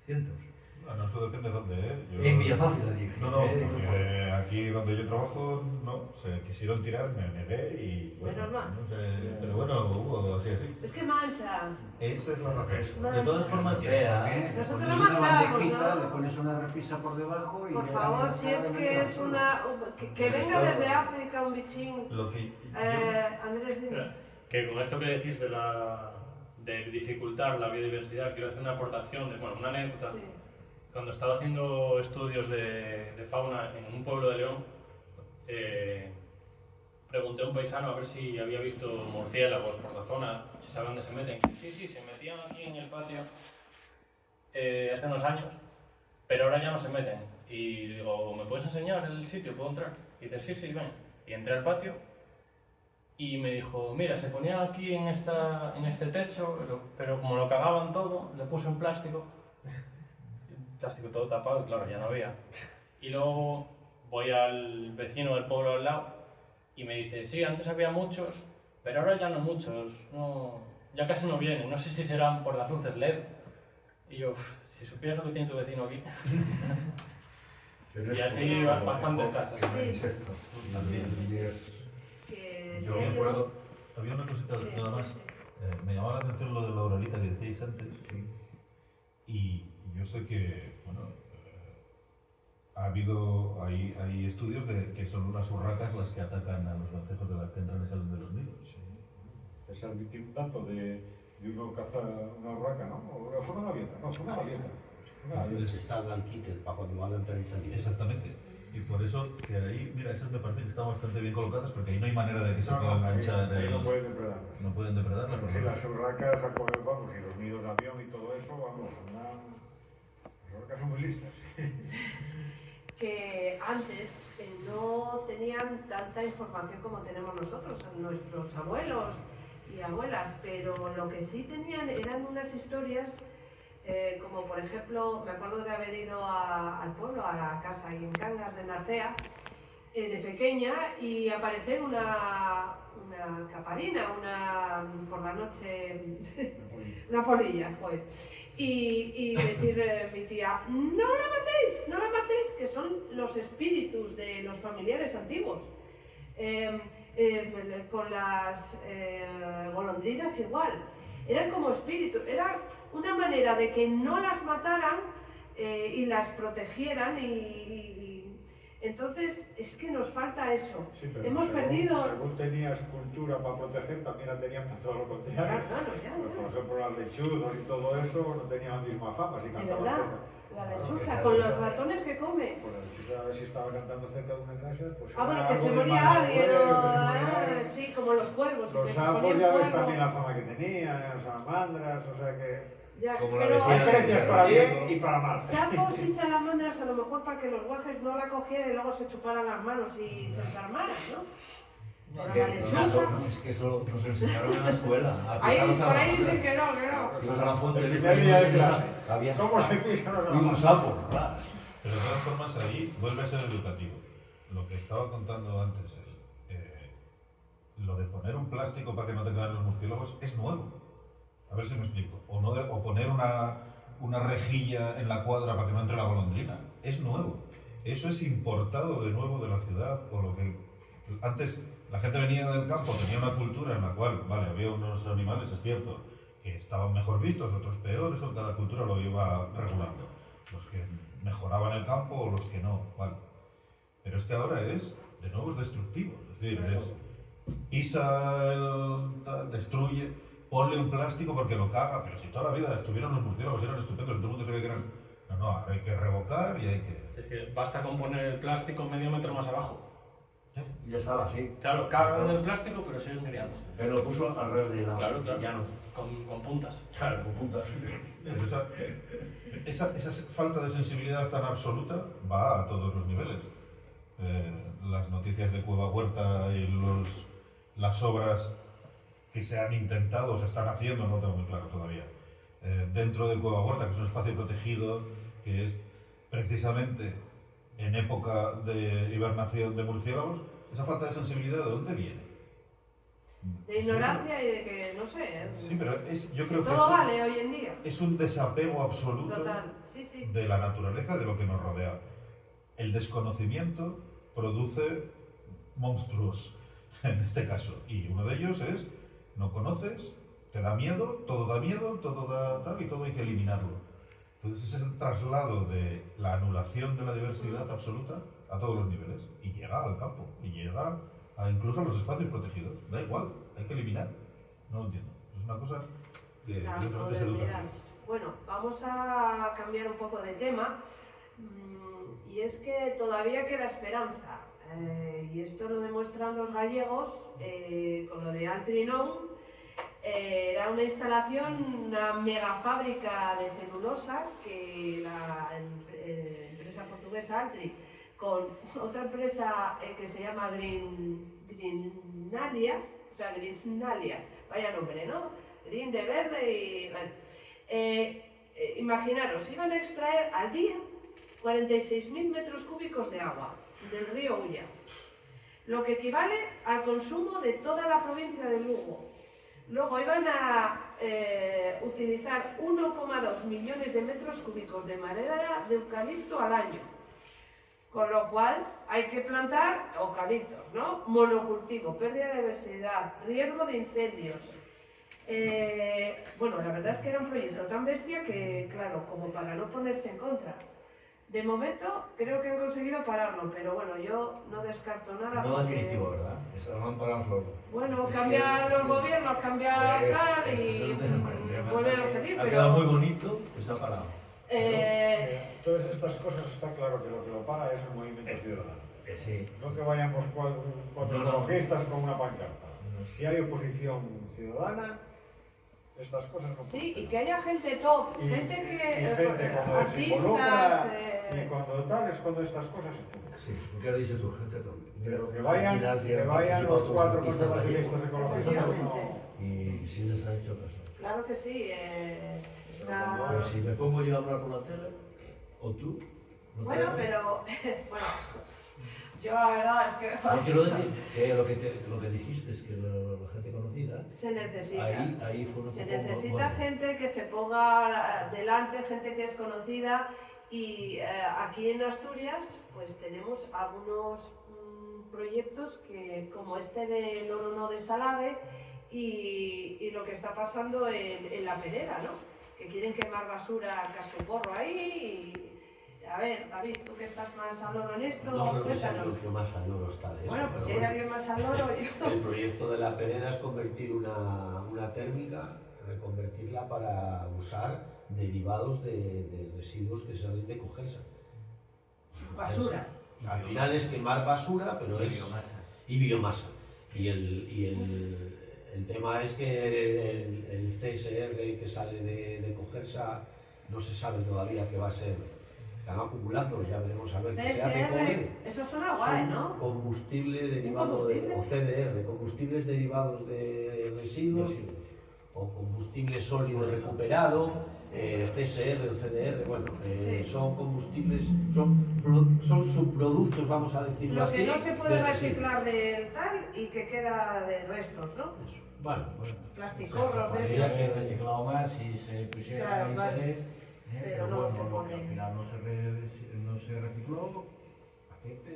cientos. Bueno, eso depende de dónde, ¿eh? En Villafácil, dije. No, porque aquí donde yo trabajo, no, se quisieron tirar, me negué y bueno, Menos mal. no sé, pero bueno, hubo así. Es que mancha. Esa es la razón. No, De todas formas, Vea, Nosotros le pones no una manchamos, bandejita, ¿no? le pones una repisa por debajo y... Por le favor, das si la es sal que de es una... Que venga desde África un bichín. lo que Andrés, dime. Que con esto que decís de dificultar la biodiversidad, quiero hacer una aportación, bueno, una anécdota. Sí. Cuando estaba haciendo estudios de fauna en un pueblo de León, pregunté a un paisano a ver si había visto murciélagos por la zona, si saben dónde se meten. Sí, se metían aquí en el patio hace unos años, pero ahora ya no se meten. Y digo, ¿me puedes enseñar el sitio? ¿Puedo entrar? Y dice, sí, ven. Y entré al patio y me dijo, mira, se ponía aquí en este techo, pero como lo cagaban todo, le puse un plástico todo tapado y claro, ya no había. Y luego voy al vecino del pueblo al lado y me dice, sí, antes había muchos, pero ahora ya no muchos, no, ya casi no vienen, no sé si serán por las luces LED. Y yo, si supieras lo que tiene tu vecino aquí. Y así bastantes casas. Sí. Insectos. Que yo me acuerdo, había una cosita Sí, nada más. sí. Me llamaba la atención lo de la oralita que decíais antes. Y yo sé que, bueno, hay estudios de que son unas urracas las que atacan a los vencejos de la que entran y salen de los nidos. César tiene un dato de uno caza una urraca, ¿no? ¿O fue una gaviota? No, fue una gaviota. Una gaviota. Les está blanquito para cuando van a entrar y salir. Exactamente. Y por eso que ahí, mira, esas me parece que están bastante bien colocadas porque ahí no hay manera de que se pueda enganchar. Ahí no pueden depredarlas. No pueden depredarlas. Bueno, porque si las urracas, vamos, y los nidos de avión y todo eso, vamos, las urracas son muy listas. Que antes no tenían tanta información como tenemos nosotros, nuestros abuelos y abuelas, pero lo que sí tenían eran unas historias, como por ejemplo, me acuerdo de haber ido al pueblo, a la casa ahí en Cangas de Narcea, de pequeña, y aparecer una caparina, por la noche, una polilla, pues. Y decir mi tía, no la matéis, que son los espíritus de los familiares antiguos. Con las golondrinas igual, eran como espíritus, era una manera de que no las mataran y las protegieran entonces es que nos falta eso. Sí, pero Hemos perdido... Según tenías cultura para proteger, también la tenían para todo lo contrario. Claro. Por ejemplo, las lechuzas y todo eso no tenían la misma fama. Si De cantaban verdad, cerca. la lechuza, con los ratones que come. Pues la lechuza, a ver si estaba cantando cerca de una casa, pues... Bueno, que algo se de moría mala alguien, muerte, que se moría alguien. sí, como los cuervos. Los se sapos ponían ya ves cuervos. también la fama que tenían, las salamandras, o sea que... Ya, Como la pero vecina Hay creencias para bien y para mal. sapos y salamandras a lo mejor para que los guajes no la cogieran y luego se chuparan las manos y se enfermaran, ¿no? Es Pero que, la lechuza... es que eso nos enseñaron en la escuela. A Ahí, pisar por a ahí la dicen que no. Ibas a la fuente El de primer día de clase. había ¿Cómo se pisan los y un sapo. Claro. Pero de todas formas ahí vuelve a ser educativo. Lo que estaba contando antes, lo de poner un plástico para que no te caigan los murciélagos es nuevo. A ver si me explico. O poner una rejilla en la cuadra para que no entre la golondrina. Es nuevo. Eso es importado de nuevo de la ciudad. O lo que antes la gente venía del campo, tenía una cultura en la cual, vale, había unos animales, es cierto, que estaban mejor vistos, otros peores, o cada cultura lo iba regulando. Los que mejoraban el campo o los que no, vale. Pero es que ahora de nuevo es destructivo. Es decir, pisa, destruye, ponle un plástico porque lo caga, pero si toda la vida estuvieron los murciélagos, eran estupendos, y todo el mundo sabía que eran... No, ahora hay que revocar y hay que... Es que basta con poner el plástico medio metro más abajo. Y ya estaba así. Claro, cagan el plástico, pero siguen criando. Él lo puso alrededor de la Claro. ya no. Con puntas. Claro, con puntas. Esa falta de sensibilidad tan absoluta va a todos los niveles. Las noticias de Cueva Huerta y las obras que se han intentado o se están haciendo, no tengo muy claro todavía, dentro de Cueva Huerta, que es un espacio protegido, que es precisamente en época de hibernación de murciélagos, esa falta de sensibilidad, ¿de dónde viene? De ignorancia y de que, no sé, Sí, pero yo creo que todo vale hoy en día. es un desapego absoluto Total, sí. de la naturaleza, de lo que nos rodea. El desconocimiento produce monstruos, en este caso, y uno de ellos es, no conoces, te da miedo, todo da tal, y todo hay que eliminarlo. Entonces es el traslado de la anulación de la diversidad absoluta a todos los niveles, y llega al campo, y llega incluso a los espacios protegidos. Da igual, hay que eliminar. No lo entiendo. Es una cosa que evidentemente es educativa. Bueno, vamos a cambiar un poco de tema, y es que todavía queda esperanza, y esto lo demuestran los gallegos con lo de Altrinón. Era una instalación, una mega fábrica de celulosa que la empresa portuguesa Altri, con otra empresa que se llama Greenalia, vaya nombre, ¿no? Green de verde y... Bueno, imaginaros, iban a extraer al día 46.000 metros cúbicos de agua del río Ulla, lo que equivale al consumo de toda la provincia de Lugo. Luego iban a utilizar 1,2 millones de metros cúbicos de madera de eucalipto al año. Con lo cual hay que plantar eucaliptos, ¿no? Monocultivo, pérdida de diversidad, riesgo de incendios. Bueno, la verdad es que era un proyecto tan bestia que, claro, como para no ponerse en contra. De momento creo que han conseguido pararlo, pero bueno, yo no descarto nada. No porque... definitivo, ¿verdad? Eso lo han parado solo. Bueno, Es cambian los que- gobiernos, cambia tal y vuelven a salir, Ha pero... quedado muy bonito, que se ha parado. Todas estas cosas está claro que lo para es el movimiento ciudadano. Sí. No que vayamos cuatro ecologistas con una pancarta. Si hay oposición ciudadana, estas cosas no Sí, y funcionan. que haya gente top, Y gente que... gente cuando se artistas... involucra, y cuando tal es cuando estas cosas se cumplen. Sí, lo que has dicho tú, gente todo. Pero que vayan los cuatro conservacionistas ecologistas, no. Y si les ha hecho caso. Claro que sí, está... Pero si me pongo yo a hablar por la tele, o tú. no Bueno, te- pero... bueno, yo la verdad es que... No quiero decir que lo que dijiste es que la gente conocida. Se necesita. Ahí fue un Se poco, necesita bueno, gente que se ponga delante, gente que es conocida, y aquí en Asturias pues tenemos algunos proyectos que, como este del Orono de Salave y lo que está pasando en La Pereda, ¿no? Que quieren quemar basura a cascoporro ahí y... A ver, David, tú que estás más al loro en esto, No creo que sea cuéntanos. lo que más al loro está de eso. Bueno, pues pero si hay bueno. alguien más al loro, yo... El proyecto de la Pereda es convertir una térmica, reconvertirla para usar derivados de residuos que salen de Cogersa. Basura. Al final es quemar basura, pero es... biomasa. Y biomasa. Y el tema es que el CSR que sale de Cogersa no se sabe todavía qué va a ser. Están acumulando, ya veremos a ver qué se hace con él. Eso suena guay, Son ¿no? combustible derivado combustible? o CDR, combustibles derivados de residuos o combustible sólido recuperado, CSR o CDR, bueno, Sí. son combustibles, son subproductos, vamos a decirlo Lo así. que no se puede de reciclar residuos. del tal y que queda de restos, ¿no? Eso. Bueno, Plasticorros de Podría estos. ser reciclado más si se pusiera Claro, claro. interés, Pero no bueno, se lo pone. que al final no se recicló, paquete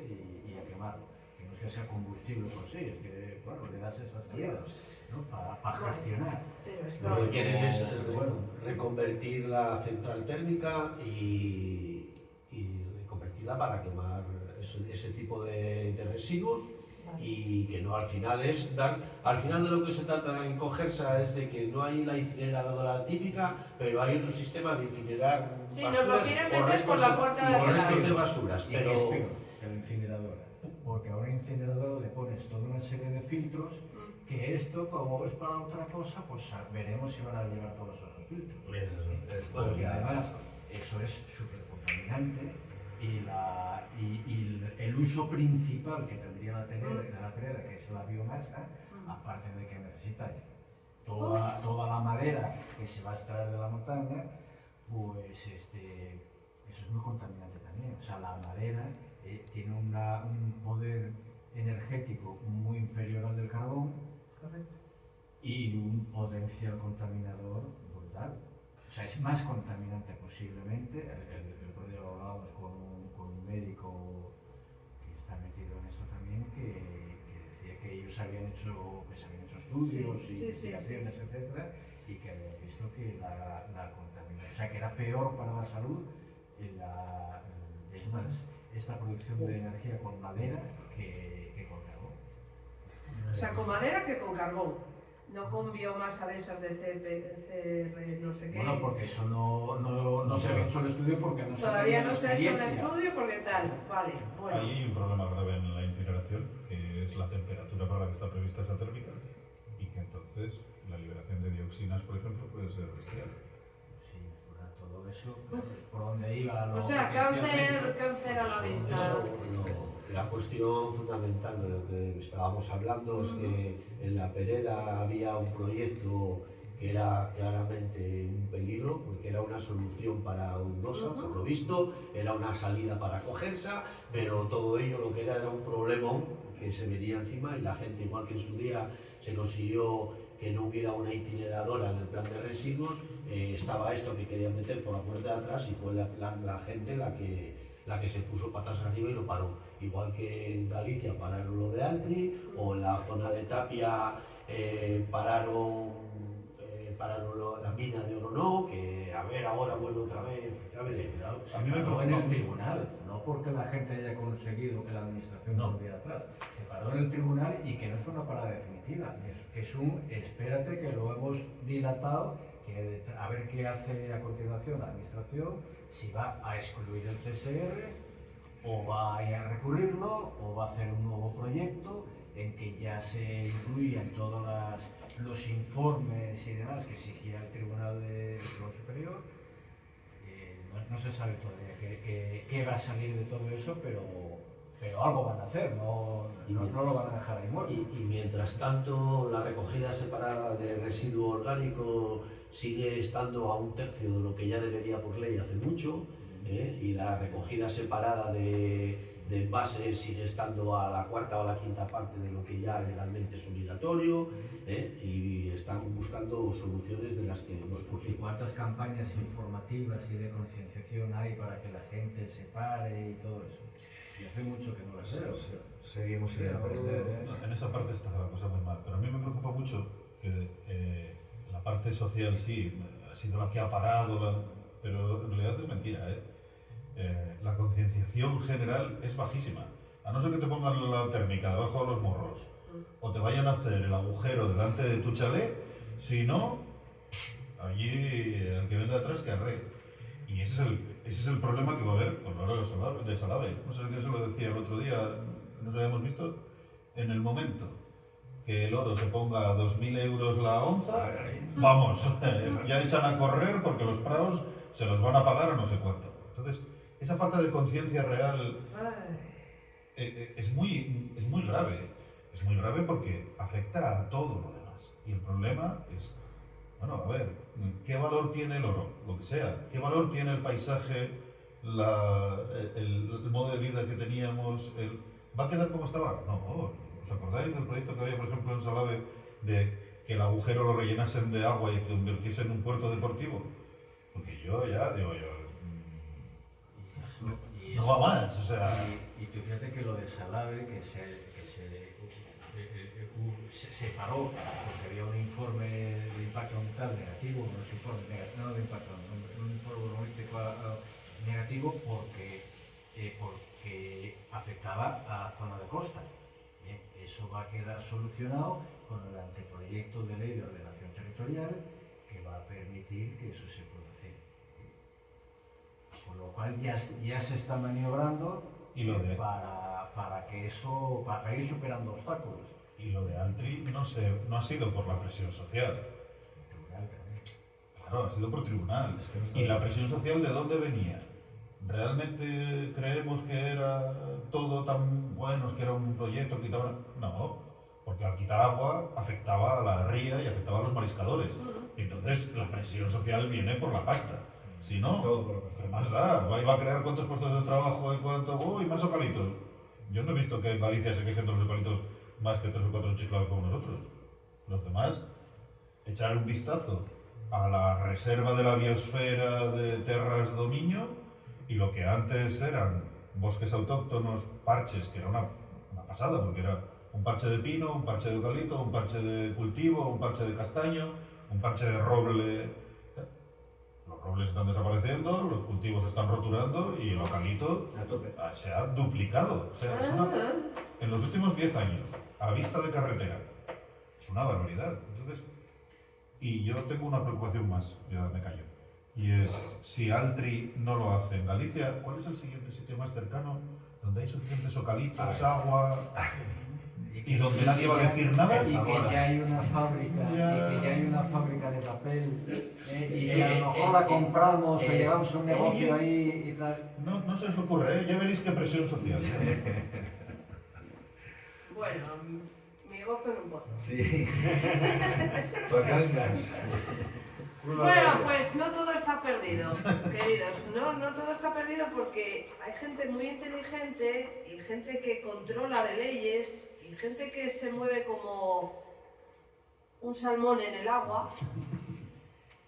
y a quemarlo. Que no es que sea combustible por sí, es que, claro, le das esas salidas, ¿no? Para gestionar. Pero esto... lo que quieren es Bueno. reconvertir la central térmica y reconvertirla para quemar ese tipo de residuos. Y que no al final de lo que se trata en Cogersa es de que no hay la incineradora típica, pero hay otro sistema de incinerar Sí, nos lo basuras quieren o meter restos por la puerta de o restos atrás. de basuras, ¿Y pero qué es peor que la incineradora? Porque a una incineradora le pones toda una serie de filtros que esto, como es para otra cosa, pues veremos si van a llevar todos esos filtros. Porque además eso es súper contaminante y el uso principal que tendría la Pereda, que es la biomasa, aparte de que necesita toda la madera que se va a extraer de la montaña, pues eso es muy contaminante también. O sea, la madera tiene un poder energético muy inferior al del carbón y un potencial contaminador brutal. O sea, es más contaminante posiblemente. El otro día lo hablábamos con un médico que está metido en esto también, que decía que ellos se habían hecho estudios y investigaciones, etcétera, y que habían visto que la contaminación, o sea, que era peor para la salud esta producción de energía con madera que con carbón. O sea, con madera que con carbón, no con biomasa de esas de CR, no sé qué. Bueno, porque eso no se ha hecho el estudio porque no se Todavía no se ha hecho el experiencia. estudio porque tal, vale, bueno. Ahí hay un problema grave en la incineración, que es la temperatura para la que está prevista esa térmica, y que entonces la liberación de dioxinas, por ejemplo, puede ser bestial. Sí, por todo eso, claro, es por donde iba. O sea, cáncer a la vista. La cuestión fundamental de lo que estábamos hablando es que en la Pereda había un proyecto que era claramente un peligro, porque era una solución para Undosa, por lo visto, era una salida para Cogensa, pero todo ello lo que era un problemón que se venía encima, y la gente, igual que en su día se consiguió que no hubiera una incineradora en el plan de residuos, estaba esto que querían meter por la puerta de atrás, y fue la gente la que se puso patas arriba y lo paró. Igual que en Galicia pararon lo de Altri, o en la zona de Tapia pararon la mina de Orono, que a ver, ahora vuelve otra vez. A mí me Se paró preocupa en el mucho. tribunal, no porque la gente haya conseguido que la administración No. volviera atrás. Se paró en el tribunal y que no es una parada definitiva, es un espérate que lo hemos dilatado, que a ver qué hace a continuación la administración, si va a excluir el CSR o va a ir a recurrirlo o va a hacer un nuevo proyecto en que ya se incluyan todos los informes y demás que exigía el Tribunal de Control Superior. No se sabe todavía qué va a salir de todo eso, pero algo van a hacer, no lo van a dejar ahí muerto. Y mientras tanto, la recogida separada de residuo orgánico sigue estando a 1/3 de lo que ya debería por ley hace mucho, y la recogida separada de envases sigue estando a la 4ª o la 5ª parte de lo que ya legalmente es obligatorio, y están buscando soluciones de las que... ¿Y cuántas campañas informativas y de concienciación hay para que la gente se pare y todo eso? Y hace mucho que no las veo. Seguimos sin aprender. No, en esa parte está la cosa muy mal, pero a mí me preocupa mucho que la parte social sí ha sido la que ha parado, pero en realidad es mentira. La concienciación general es bajísima. A no ser que te pongan la térmica debajo de los morros o te vayan a hacer el agujero delante de tu chalet, si no, allí el que venga atrás que arre. Y ese es el problema que va a haber con el oro de Salave. No sé quién se lo decía el otro día, nos habíamos visto, en el momento que el oro se ponga a 2.000 euros la onza, vamos, ya echan a correr porque los praos se los van a pagar a no sé cuánto. Entonces, esa falta de conciencia real es muy grave. Es muy grave porque afecta a todo lo demás. Y el problema es, bueno, a ver, ¿qué valor tiene el oro? Lo que sea. ¿Qué valor tiene el paisaje, el modo de vida que teníamos? ¿Va a quedar como estaba? No. ¿Os acordáis del proyecto que había, por ejemplo, en Salave, de que el agujero lo rellenasen de agua y que convirtiese en un puerto deportivo? Porque yo ya digo no va más, o sea... Y tú fíjate que lo de Salave, que se paró porque había un informe de impacto ambiental negativo, un informe urbanístico negativo porque afectaba a la zona de costa. Bien, eso va a quedar solucionado con el anteproyecto de ley de ordenación territorial que va a permitir que eso se pueda hacer. Con lo cual ya se está maniobrando para que eso, para ir superando obstáculos. Y lo de Altri no ha sido por la presión social. Claro, ha sido por tribunal. ¿Y la presión social de dónde venía? ¿Realmente creemos que era todo tan bueno, que era un proyecto que quitaba? No, porque al quitar agua afectaba a la ría y afectaba a los mariscadores. Entonces la presión social viene por la pasta. Si no, Todo por lo ¿qué más da? Va a crear cuántos puestos de trabajo y cuánto... y más eucaliptos. Yo no he visto que en Galicia se quejen de los eucaliptos más que 3 o 4 chiflados como nosotros. Los demás, echar un vistazo a la reserva de la biosfera de Terras do Miño y lo que antes eran bosques autóctonos, parches, que era una pasada, porque era un parche de pino, un parche de eucalipto, un parche de cultivo, un parche de castaño, un parche de roble. Los robles están desapareciendo, los cultivos se están roturando y el eucalipto A tope. se ha duplicado. O sea, en los últimos 10 años, a vista de carretera, es una barbaridad. Entonces, y yo tengo una preocupación más, ya me callo, y es, si Altri no lo hace en Galicia, ¿cuál es el siguiente sitio más cercano donde hay suficientes eucaliptos, agua, y donde nadie va a decir nada? Y que ya hay una fábrica, Ya. y que ya hay una fábrica de papel, y que a lo mejor la compramos o llevamos un negocio ahí y tal. No se os ocurre, ¿eh? Ya veréis qué presión social. Bueno, mi gozo en un pozo. Sí. Pues gracias. Bueno, pues no todo está perdido, queridos. No todo está perdido porque hay gente muy inteligente y gente que controla de leyes y gente que se mueve como un salmón en el agua,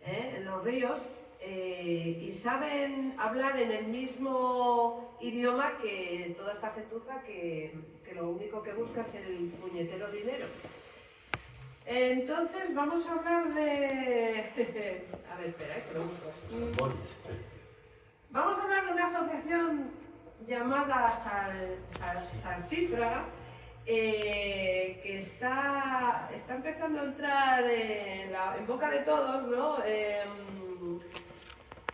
en los ríos, y saben hablar en el mismo idioma que toda esta gentuza que lo único que busca es el puñetero dinero. Entonces vamos a hablar de... A ver, espera, que lo busco. Vamos a hablar de una asociación llamada Salsífraga, que está empezando a entrar en boca de todos, ¿no?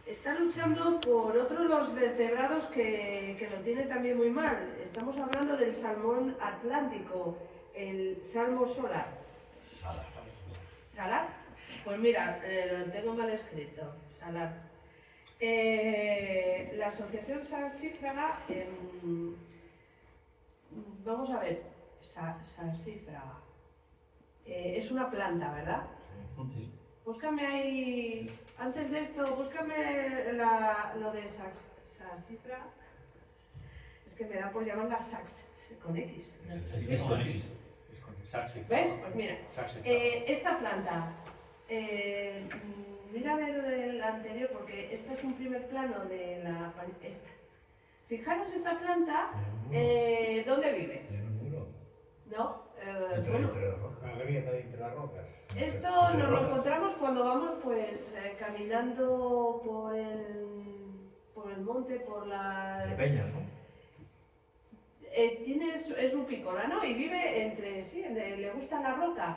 Está luchando por otro de los vertebrados que lo tiene también muy mal. Estamos hablando del salmón atlántico, el salmo solar. ¿Salar? Pues mira, lo tengo mal escrito, salar. La asociación Salsífraga, vamos a ver, Salsífraga, es una planta, ¿verdad? Sí. Búscame ahí, antes de esto, búscame lo de Salsífraga. Es que me da por llamarla sax, con X. Es con X. ¿Ves? Pues mira, esta planta, mira a ver el anterior porque este es un primer plano de esta. Fijaros esta planta, ¿dónde vive? En un muro. ¿No? Entre Bueno, las rocas. Una grieta ahí entre las rocas. esto nos lo encontramos cuando vamos pues caminando por el monte, por la... De peñas, ¿no? Es rupícola, ¿no? Y vive entre, sí, le gusta la roca.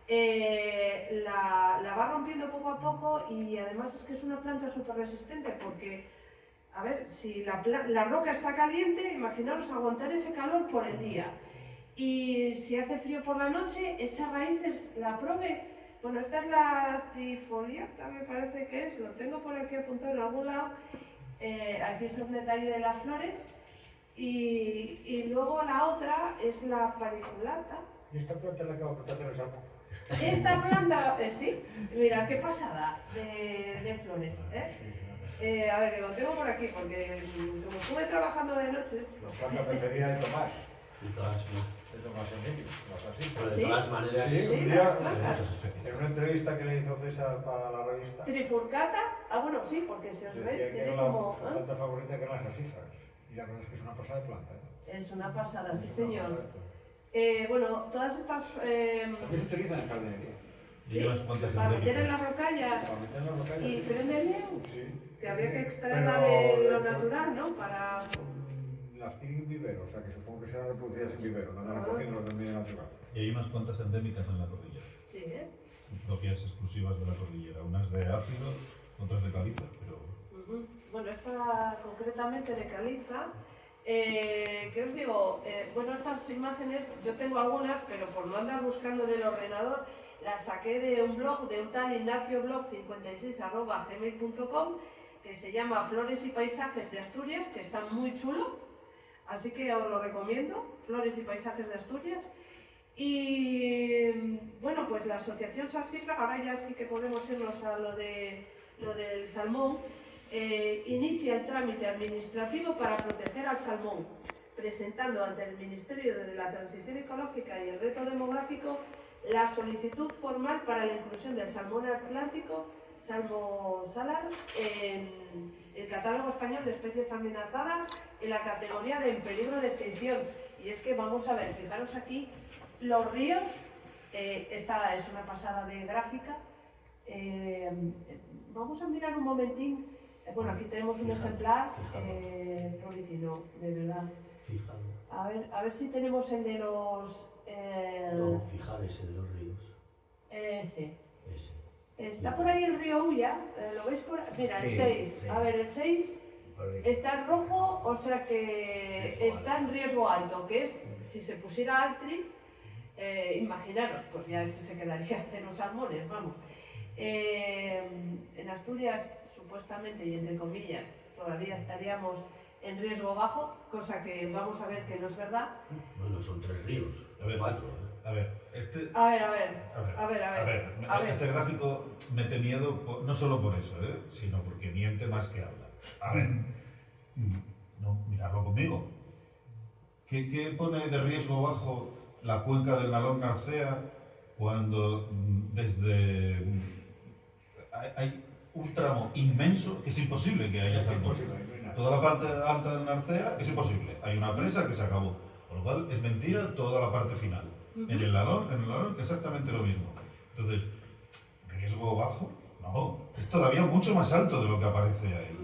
La va rompiendo poco a poco y además es que es una planta súper resistente porque, a ver, si la roca está caliente, imaginaros aguantar ese calor por el día. Y si hace frío por la noche, esas raíces la prove. Bueno, esta es la tifoliata, me parece que es, lo tengo por aquí apuntado en algún lado. Aquí es un detalle de las flores. Y luego la otra es la paniculata. Y esta planta la acabo de contar en el salmón. Esta planta, sí, mira, qué pasada de flores. A ver, que lo tengo por aquí, porque como estuve trabajando de noches... La planta preferida de Tomás. De De Tomás Emilio. Pero de ¿Sí? todas maneras, Sí, Sí, un las día, plantas. en una entrevista que le hizo César para la revista, Trifurcata, bueno, sí, porque se os ve, decía que tiene era como... la planta favorita que eran las asífragas. Y la verdad es que es una pasada de planta. Es una pasada, sí Es una señor. pasada de planta. Bueno, todas estas... También se utiliza en jardinería. Y unas cuantas para meter en endémicas. las rocallas Para meter en las rocallas. y prende bien, Sí. que habría que Pero extraerla de lo natural, ¿no? Para... Las tienen en vivero, o sea que supongo que serán reproducidas en vivero, no andan recogiendo los del medio natural. Y hay unas cuantas endémicas en la cordillera, Sí, propias exclusivas de la cordillera, unas de ácido, otras de caliza, pero... Ujú. Bueno, esta concretamente de caliza, ¿qué os digo? Bueno, estas imágenes, yo tengo algunas, pero por no andar buscando en el ordenador, las saqué de un blog, de un tal ignacioblog56@gmail.com, que se llama Flores y Paisajes de Asturias, que está muy chulo, así que os lo recomiendo, Flores y Paisajes de Asturias. Y bueno, pues la asociación Salsífraga, ahora ya sí que podemos irnos a lo del salmón. inicia el trámite administrativo para proteger al salmón, presentando ante el Ministerio de la Transición Ecológica y el Reto Demográfico la solicitud formal para la inclusión del salmón atlántico, salmo salar, en el catálogo español de especies amenazadas en la categoría de en peligro de extinción. Y es que vamos a ver, fijaros aquí, los ríos, esta es una pasada de gráfica. Vamos a mirar un momentín. Bueno, aquí tenemos un ejemplar, Prolitino, de verdad. Fíjalo. A ver si tenemos el de los... No, fijar ese de los ríos. Ese. Ese. Está por ahí el río Ulla, ¿lo veis por ahí? Mira, el Sí, 6. sí. A ver, el 6 está en rojo, o sea que Riesgo está en riesgo alto, que es, si se pusiera Altri, imaginaros, pues ya este se quedaría cero salmones, vamos. En Asturias, supuestamente y entre comillas, todavía estaríamos en riesgo bajo, cosa que vamos a ver que no es verdad. Bueno, son 3 ríos, A ver, 4. A ver, este... A ver. Este gráfico mete miedo no solo por eso, sino porque miente más que habla. A ver, no, miradlo conmigo. ¿Qué pone de riesgo bajo la cuenca del Nalón Narcea cuando desde... hay un tramo inmenso que es imposible que haya salmón? Toda la parte alta del Narcea es imposible. Hay una presa que se acabó. Con lo cual es mentira toda la parte final. En el Nalón exactamente lo mismo. Entonces, ¿riesgo bajo? No, es todavía mucho más alto de lo que aparece ahí.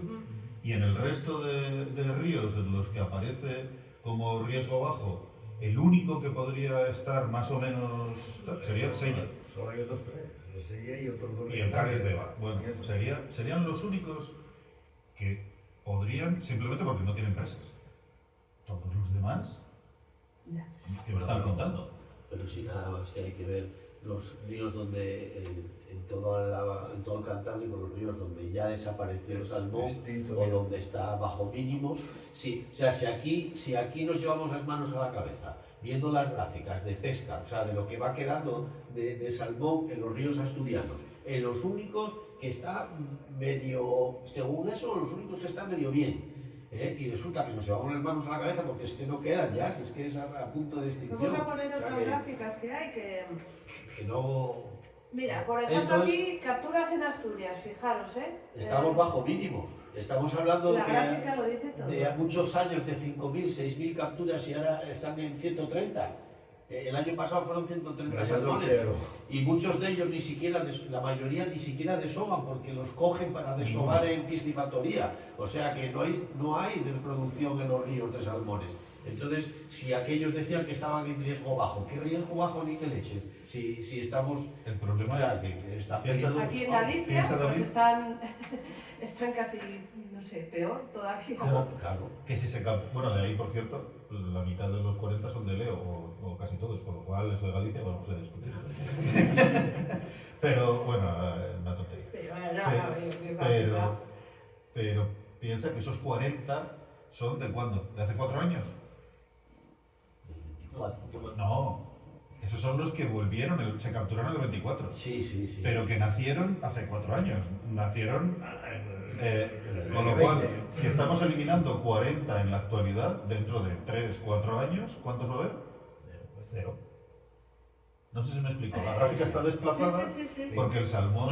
Y en el resto de ríos en los que aparece como riesgo bajo, el único que podría estar más o menos sería el Sella. Solo hay otros 3, el Sella y otros 2. Y el Cares de Eva. Bueno, serían los únicos que podrían, simplemente porque no tienen presas. Todos los demás, que me están contando. Pero si nada más que hay que ver los ríos donde, en todo el Cantábrico, los ríos donde ya desapareció el salmón o donde está bajo mínimos. Sí, o sea, si aquí nos llevamos las manos a la cabeza, viendo las gráficas de pesca, o sea, de lo que va quedando de salmón en los ríos asturianos, en los únicos que está medio, según eso, los únicos que están medio bien. Y resulta que nos llevamos las manos a la cabeza porque es que no quedan ya, si es que es a punto de extinción. Vamos a poner O sea, otras gráficas que hay que no... Mira, por ejemplo aquí, capturas en Asturias, fijaros, Estamos bajo mínimos. Estamos hablando la gráfica lo dice todo. de muchos años de 5.000, 6.000 capturas y ahora están en 130. El año pasado fueron 130 salmones y muchos de ellos ni siquiera, la mayoría ni siquiera desovan porque los cogen para desovar en piscifactoría. O sea que no hay reproducción en los ríos de salmones. Entonces, si aquellos decían que estaban en riesgo bajo, ¿qué riesgo bajo ni qué leche? Si estamos... El problema que está perdiendo... Aquí en Galicia pues están casi, no sé, peor todavía. Claro. Que si se bueno, de ahí, por cierto, la mitad de los 40 son de Leo, o casi todos, con lo cual eso de Galicia, bueno, pues se discute. Pero, bueno, una tontería. Sí, pero piensa que esos 40 son ¿de cuándo? ¿De hace 4 años? 4. No, esos son los que volvieron, se capturaron en el 24. Sí. Pero que nacieron hace 4 años. Nacieron... con lo cual, si estamos eliminando 40 en la actualidad, dentro de 3-4 años, ¿cuántos va a haber? 0. No sé si me explico. La gráfica está desplazada porque el salmón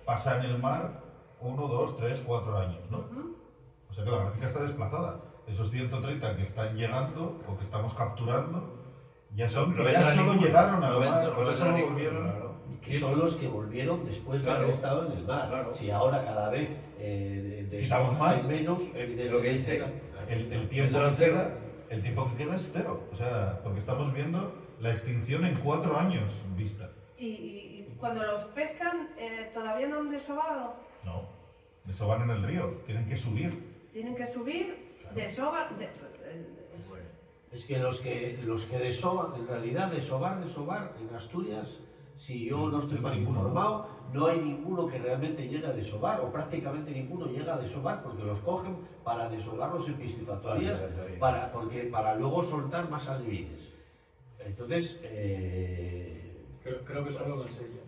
pasa en el mar 1, 2, 3, 4 años, ¿no? O sea que la gráfica está desplazada. Esos 130 que están llegando o que estamos capturando ya son que ya solo llegaron al mar, por eso no volvieron. Que son los que volvieron después de haber estado en el mar. Si ahora cada vez quitamos más, menos, evidentemente el tiempo que queda es 0. O sea, porque estamos viendo la extinción en 4 años vista. Y cuando los pescan, ¿todavía no han desobado? No, desovan en el río, tienen que subir. Tienen que subir, desovan... Es que los que desovan, en realidad desovar en Asturias, si yo no estoy mal informado, no hay ninguno que realmente llegue a desovar, o prácticamente ninguno llega a desovar, porque los cogen para desovarlos en piscifactorías, para luego soltar más alevines. Entonces, creo que solo lo enseña.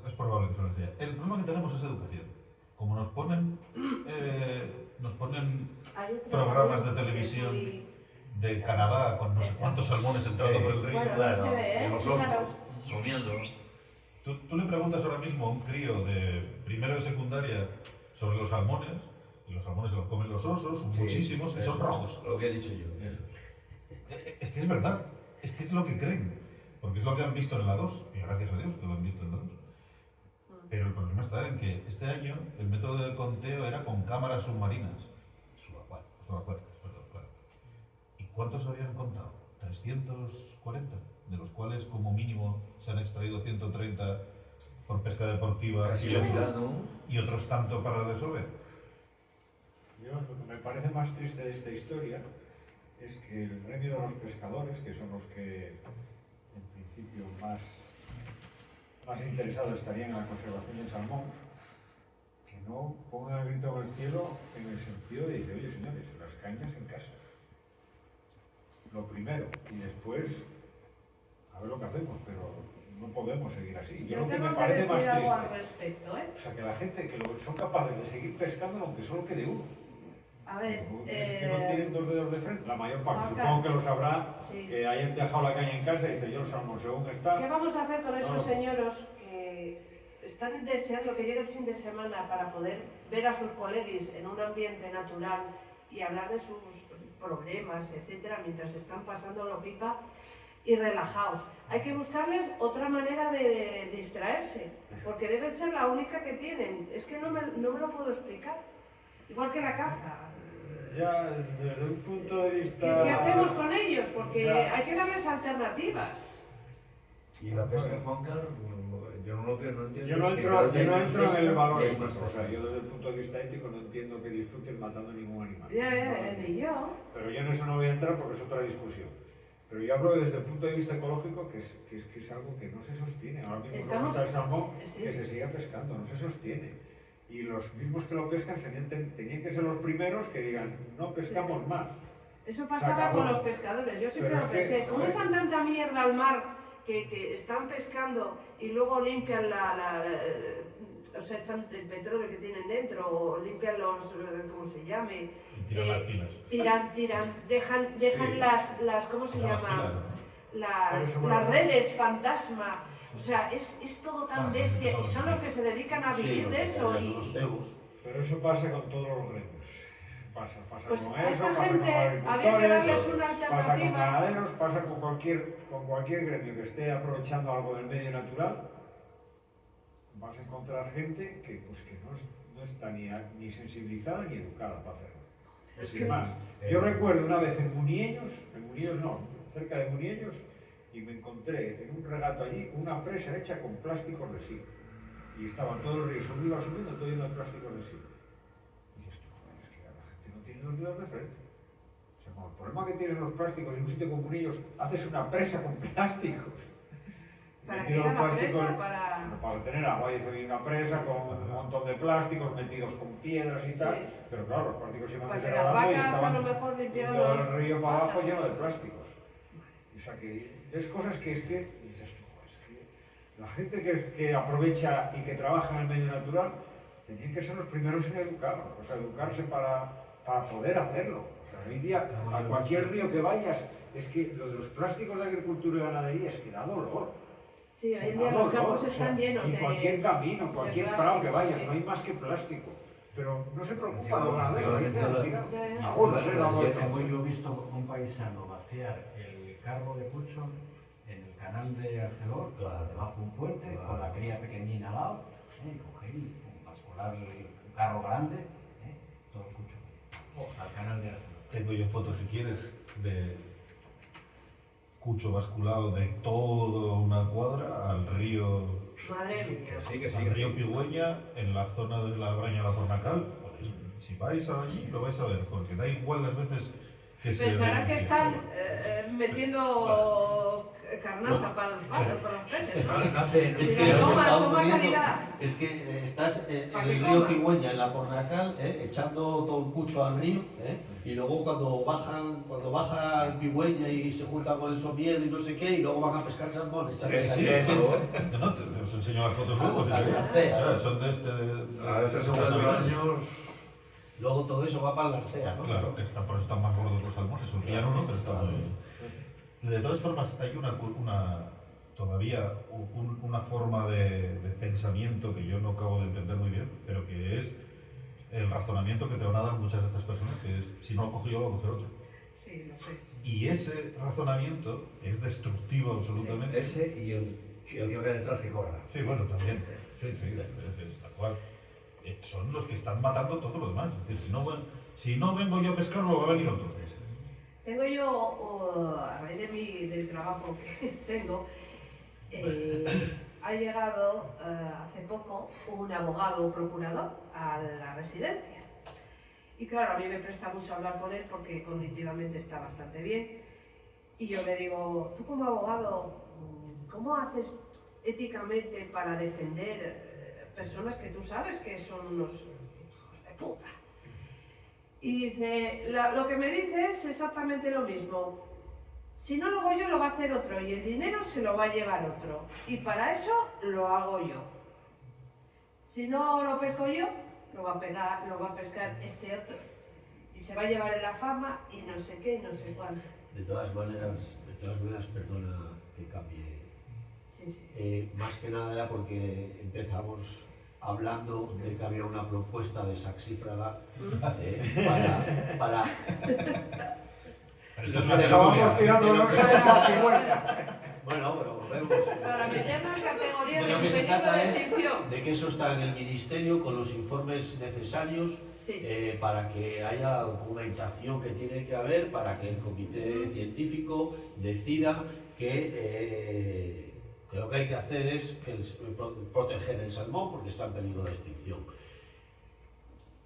Es probable que solo sea. El problema que tenemos es educación. como nos ponen Hay otro programas de que televisión sí. de Canadá con no sé cuántos salmones entrando por el río. Bueno, Claro, se ve, de ¿eh? los Fijaros. osos, comiendo. Tú le preguntas ahora mismo a un crío de primero de secundaria sobre los salmones, y los salmones se los comen los osos, Sí, muchísimos, y son eso, rojos. Lo que he dicho yo. Eso. Es que es verdad, es que es lo que creen, porque es lo que han visto en la 2, y gracias a Dios que lo han visto en la 2. Pero el problema está en que este año el método de conteo era con cámaras submarinas. Subacuáticas, perdón, claro. ¿Y cuántos habían contado? 340, de los cuales como mínimo se han extraído 130 por pesca deportiva Casi y la otros, mitad, ¿no? y otros tanto para el desove. Yo, lo que me parece más triste de esta historia es que el gremio de los pescadores, que son los que en principio más interesados estarían en la conservación del salmón, que no pongan el grito en el cielo en el sentido de decir, oye señores, las cañas en casa. Lo primero, y después a ver lo que hacemos, pero no podemos seguir así. Yo Lo que tengo me que parece decir más algo al triste, respecto, ¿eh? o sea, que la gente que son capaces de seguir pescando aunque solo quede uno. A ver, Es que no tienen dos dedos de frente, la mayor parte, Juanca, supongo que lo sabrá, sí. que hayan dejado la caña en casa y dice yo el salmón según está. ¿Qué vamos a hacer con esos No. señoros que están deseando que llegue el fin de semana para poder ver a sus colegas en un ambiente natural y hablar de sus problemas, etcétera, mientras están pasándolo pipa y relajados? Hay que buscarles otra manera de distraerse, porque debe ser la única que tienen. Es que no me lo puedo explicar. Igual que la caza. Ya desde un punto de ¿Qué vista... hacemos con ellos? Porque Ya. hay que darles alternativas. Y la pesca, Juan Carlos, yo no lo que no entiendo. Yo no es que entro, cada yo vez no hay entro en más el pesca valor y de hay estas más cosas. pesca. Yo desde el punto de vista ético no entiendo que disfrutes matando ningún animal. Ni yo. Pero yo en eso no voy a entrar porque es otra discusión. Pero yo hablo desde el punto de vista ecológico, que es algo que no se sostiene. Ahora mismo Estamos- está el salmón sí. que se siga pescando, no se sostiene. Y los mismos que lo pescan tenían que ser los primeros que digan, no pescamos más. Eso Se pasaba acabó. con los pescadores. Yo siempre Pero lo es que, pensé. ¿Cómo joder. echan tanta mierda al mar que están pescando y luego limpian o sea, echan el petróleo que tienen dentro o limpian los, ¿cómo se llame? Y tiran las pilas. Dejan Sí. las ¿cómo se Tiran las llama? pilas, Pero Las, eso, bueno, las redes fantasma. O sea, es todo tan bestia y son los que se dedican a vivir de eso. Los cebos. Pero eso pasa con todos los gremios. Pasa Pues con a eso, esta pasa gente con había que darles agricultores, una pasa con alternativa. ganaderos, pasa con cualquier gremio que esté aprovechando algo del medio natural. Vas a encontrar gente que no está ni sensibilizada ni educada para hacerlo. Es que más. Yo recuerdo una vez en Muniellos no, cerca de Muniellos, y me encontré en un regato allí una presa hecha con plásticos de sí. Y estaban todos los ríos subiendo, todo lleno de plásticos de sí. Y dices tú, joder, es que la gente no tiene los dedos de frente. O sea, con el problema que tienen los plásticos en un sitio como Muniellos, haces una presa con plásticos. ¿Para Metido qué era la plásticos- presa? Para tener agua, y hice una presa con un montón de plásticos metidos con piedras y Sí. tal, pero claro, los plásticos iban Para que las desagradando y vacas a estaban lo mejor y limpiaban todo los el río para abajo patas. lleno de plásticos. O sea que es cosas que dices tú, "Joder, es que la gente que aprovecha y que trabaja en el medio natural tenían que ser los primeros en educarlo, o sea, educarse para poder hacerlo. O sea, hoy día a cualquier río que vayas, es que lo de los plásticos de agricultura y ganadería es que da dolor. Sí, hoy en día los campos están llenos y de... cualquier camino, cualquier prado que plástico, vayas, sí. no hay más que plástico. Pero no se preocupa Yo- de nada. yo- Algunos se dan vueltas. Tengo yo visto un paisano vaciar el carro de Pucho en el canal de Arcelor, Claro. debajo de un puente, Claro. con la cría pequeñina al lado, coger y bascular el carro grande, todo el Pucho, al canal de Arcelor. Tengo yo fotos, si quieres, de Cucho basculado de toda una cuadra al río, Madre mía. al río Pigüeña, en la zona de la Braña la Fornacal. Si vais allí, lo vais a ver, porque da igual las veces que se... Pensarán que denuncie. están metiendo carnaza para los peces, ¿no? Es que Pero lo que toma está ocurriendo calidad. es que estás en ¿Para el qué río coma? Pigüeña, en la Pornacal, echando todo el cucho al río, y luego cuando baja el Pigüeña y se junta con el Somiedo y no sé qué, y luego van a pescar salmones. Sí, no, te os enseño las fotos luego. Ah, si la queréis. Garcea. O sea, son de este... Ahora 3 o 4 años. Luego todo eso va para el Garcea, ¿no? Claro, que por eso están más gordos los salmones. Un río no, pero está muy bien. De todas formas, hay todavía una forma de pensamiento que yo no acabo de entender muy bien, pero que es el razonamiento que te van a dar muchas de estas personas, que es, si no lo cojo yo, va a coger otro. Sí, lo sé. Y ese razonamiento es destructivo absolutamente. Ese y el que va detrás que corra. Sí, bueno, también. Sí, es tal cual. Son los que están matando todo lo demás. Es decir, si no vengo yo a pescar, luego va a venir otro. Tengo yo, a raíz del trabajo que tengo, ha llegado hace poco un abogado procurador a la residencia. Y claro, a mí me presta mucho hablar con él porque cognitivamente está bastante bien. Y yo le digo, tú como abogado, ¿cómo haces éticamente para defender personas que tú sabes que son unos hijos de puta? Y dice, lo que me dice es exactamente lo mismo. Si no lo hago yo, lo va a hacer otro y el dinero se lo va a llevar otro. Y para eso lo hago yo. Si no lo pesco yo, lo va a pescar este otro. Y se va a llevar en la fama y no sé qué, no sé cuánto. De todas maneras, perdona que cambie. Sí. Más que nada era porque empezamos hablando de que había una propuesta de saxífraga para Esto es Nos una acabamos tertulia. tirando los cabezas a Pigüeña. Bueno, pero volvemos. Para meternos en categoría De de lo que se peligro trata de es extinción. de que eso está en el ministerio con los informes necesarios Sí. para que haya la documentación que tiene que haber, para que el comité científico decida que lo que hay que hacer es proteger el salmón porque está en peligro de extinción.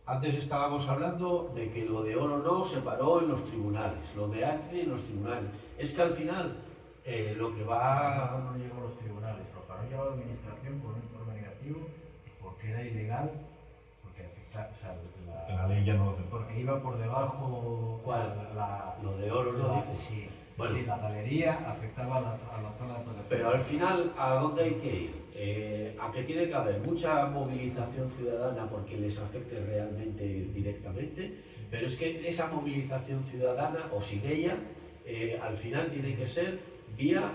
Antes estábamos hablando de que lo de oro no se paró en los tribunales, lo de Acre en los tribunales. Es que al final lo que va... No llegó a los tribunales, lo paró ya la administración con un informe negativo porque era ilegal, porque afectaba, o sea, La ley ya no lo hace. porque iba por debajo. ¿Cuál? O sea, Lo de oro no dice. Sí, Bueno. sí, la galería afectaba a la zona de protección. Pero al final, ¿a dónde hay que ir? A que tiene que haber mucha movilización ciudadana porque les afecte realmente directamente, pero es que esa movilización ciudadana, o sin ella, al final tiene que ser vía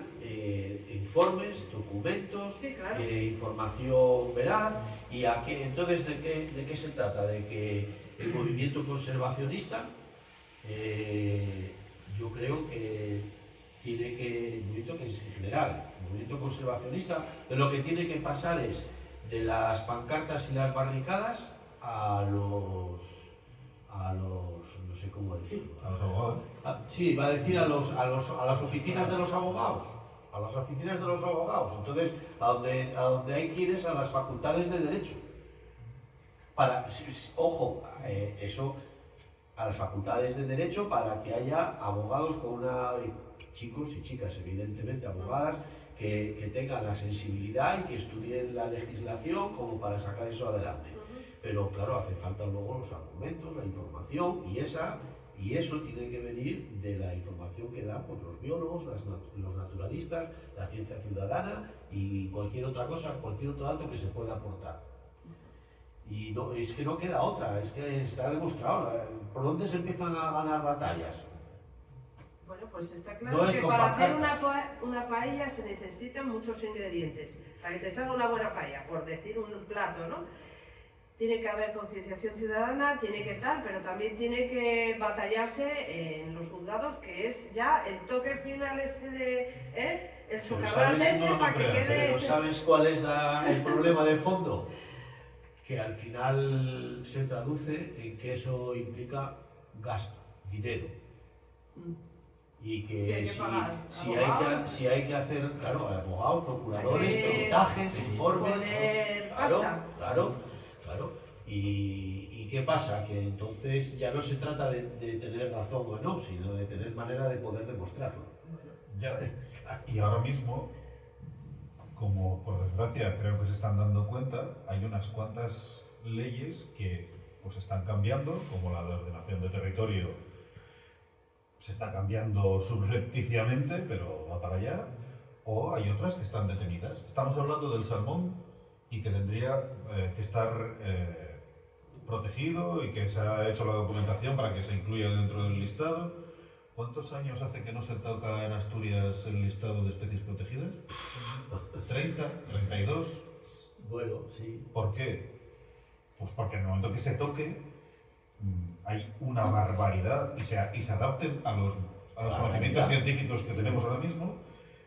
informes, documentos, Sí, claro. información veraz. Y entonces, ¿de qué se trata? De que el movimiento conservacionista, yo creo que tiene que, el movimiento que es en general, el movimiento conservacionista, de lo que tiene que pasar es de las pancartas y las barricadas a los no sé cómo decirlo. A los abogados. Sí, va a decir a las oficinas de los abogados. A las oficinas de los abogados. Entonces, a donde hay que ir es a las facultades de Derecho. Ojo, eso, a las facultades de Derecho para que haya abogados chicos y chicas, evidentemente, abogadas, que tengan la sensibilidad y que estudien la legislación como para sacar eso adelante. Pero claro, hace falta luego los argumentos, la información y eso tiene que venir de la información que dan pues, los biólogos, los naturalistas, la ciencia ciudadana y cualquier otra cosa, cualquier otro dato que se pueda aportar. Y no, es que no queda otra, es que está demostrado. ¿Por dónde se empiezan a ganar batallas? Bueno, pues está claro No es que con para hacer pancartas. una paella se necesitan muchos ingredientes. Para que te salga una buena paella, por decir un plato, ¿no? Tiene que haber concienciación ciudadana, tiene que tal, pero también tiene que batallarse en los juzgados, que es ya el toque final ese de el socarrón ese para que quede... ¿Pero sabes cuál es el problema de fondo? Que al final se traduce en que eso implica gasto, dinero. Y que si hay que hacer, claro, abogados, procuradores, peritajes, informes. Claro. ¿Y qué pasa? Que entonces ya no se trata de tener razón o no, sino de tener manera de poder demostrarlo. Ya, y ahora mismo, como por desgracia creo que se están dando cuenta, hay unas cuantas leyes que pues están cambiando, como la de ordenación de territorio se está cambiando subrepticiamente, pero va para allá, o hay otras que están detenidas. Estamos hablando del salmón y que tendría que estar protegido y que se ha hecho la documentación para que se incluya dentro del listado. ¿Cuántos años hace que no se toca en Asturias el listado de especies protegidas? ¿30? ¿32? Bueno, sí. ¿Por qué? Pues porque en el momento que se toque hay una barbaridad y se adapten a los conocimientos científicos que tenemos ahora mismo.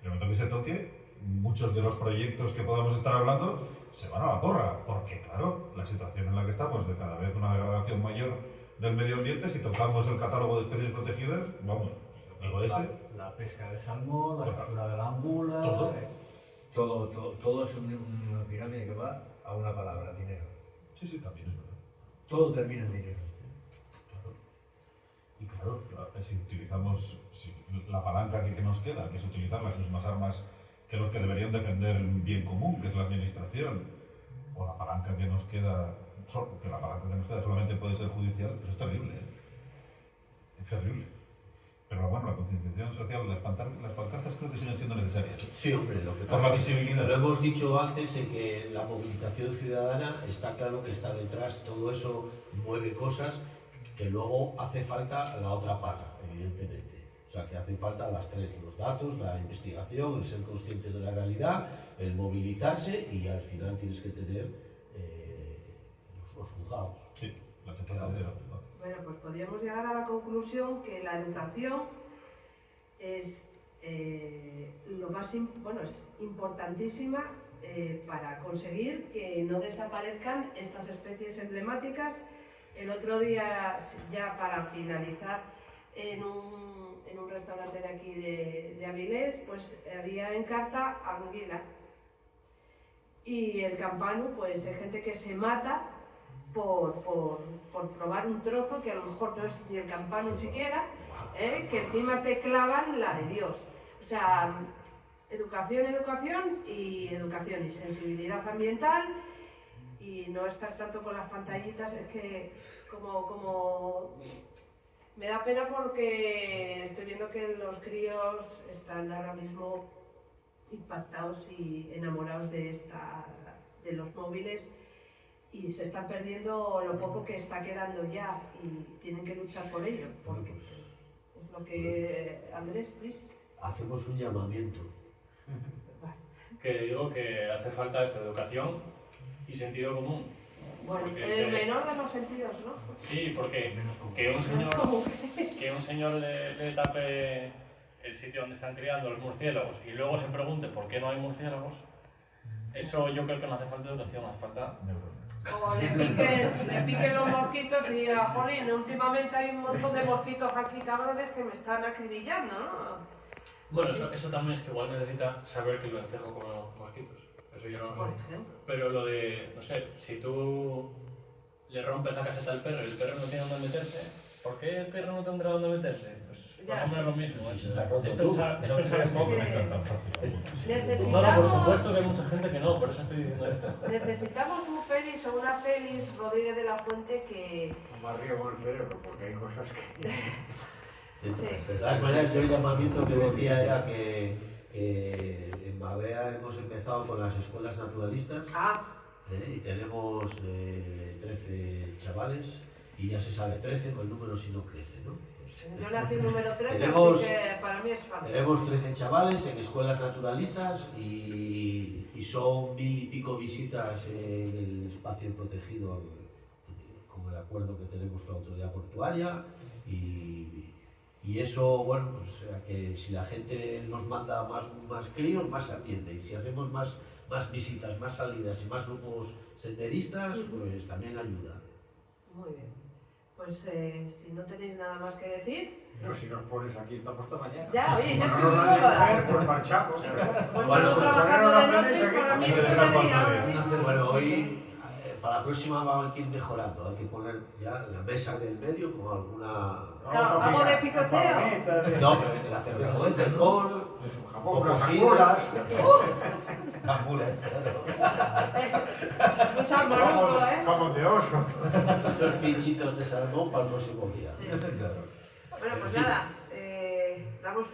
En el momento que se toque, muchos de los proyectos que podamos estar hablando se van a la porra, porque claro, la situación en la que estamos de cada vez una degradación mayor del medio ambiente, si tocamos el catálogo de especies protegidas, vamos, algo de ese. La pesca del salmón, la captura de la ambula, todo es una pirámide que va a una palabra, dinero. Sí, sí, también es verdad. Todo termina en dinero. Claro. Y claro, si utilizamos la palanca que nos queda, que es utilizar las mismas armas que los que deberían defender el bien común, que es la administración, o la palanca que nos queda, que la palanca que nos queda solamente puede ser judicial, eso es terrible, ¿eh? Es terrible. Pero bueno, la concienciación social, las pancartas creo que siguen siendo necesarias. Sí, hombre, lo que por la visibilidad. Lo hemos dicho antes, en que la movilización ciudadana está claro que está detrás, todo eso mueve cosas que luego hace falta la otra pata, evidentemente. O sea, que hacen falta las tres, los datos, la investigación, el ser conscientes de la realidad, el movilizarse y al final tienes que tener los juzgados. Sí, la temperatura. Bueno, pues podríamos llegar a la conclusión que la educación es es importantísima para conseguir que no desaparezcan estas especies emblemáticas. El otro día, ya para finalizar, en un restaurante de aquí de Avilés, pues había en carta anguila. Y el campano, pues hay gente que se mata por probar un trozo que a lo mejor no es ni el campano siquiera, que encima te clavan la de Dios. O sea, educación y sensibilidad ambiental y no estar tanto con las pantallitas. Es que como me da pena porque estoy viendo que los críos están ahora mismo impactados y enamorados de los móviles y se están perdiendo lo poco que está quedando ya y tienen que luchar por ello, porque es lo que Andrés, please. Hacemos un llamamiento. Que digo que hace falta eso, educación y sentido común. Bueno, el menor de los sentidos, ¿no? Sí, porque que un señor le tape el sitio donde están criando los murciélagos y luego se pregunte por qué no hay murciélagos, eso yo creo que no hace falta educación, hace falta O le piquen los mosquitos y diga, jolín, últimamente hay un montón de mosquitos aquí, cabrones, que me están acribillando, ¿no? Bueno, eso también es que igual necesita saber que el vencejo come mosquitos. Eso yo no lo sé. Pero lo de, no sé, si tú le rompes la caseta al perro y el perro no tiene dónde meterse, ¿por qué el perro no tendrá dónde meterse? Pues más o menos lo mismo. Es pensar en poco. No, por supuesto que hay mucha gente que no, por eso estoy diciendo esto. Necesitamos un Félix o una Félix Rodríguez de la Fuente que... Me río con el cerebro porque hay cosas que... De todas maneras, yo el llamamiento que decía era que en Mabea hemos empezado con las escuelas naturalistas y tenemos 13 chavales y ya se sabe 13, pues el número si no crece, ¿no? Pues, yo nací número 13, tenemos, así que para mí es fácil. Tenemos 13 chavales en escuelas naturalistas y son 1000 y pico visitas en el espacio protegido con el acuerdo que tenemos con la autoridad portuaria y eso, bueno, pues que si la gente nos manda más críos, más se atiende. Y si hacemos más visitas, más salidas y más grupos senderistas, pues también ayuda. Muy bien. Pues si no tenéis nada más que decir... No, si nos pones aquí, estamos hasta mañana. Ya, oye, yo estoy muy cómoda. Pues marchamos. Pues estamos trabajando de noche para mí es un día. Bueno, hoy, para la próxima vamos a ir mejorando. Hay que poner ya la mesa en el medio con alguna... Claro, algo de picoteo. No, pero la cerveza de alcohol, Unas sidras, angulas. Un salmoruco, ¿eh? Jamón de oso. dos pinchitos de salmón para el próximo día. Sí. Bueno, pues nada, damos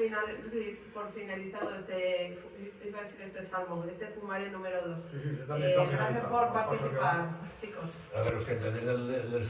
por finalizado este salmón, este fumaré número 2. Sí, sí, también está Gracias finalizado. por participar, chicos. A ver, los que entendéis del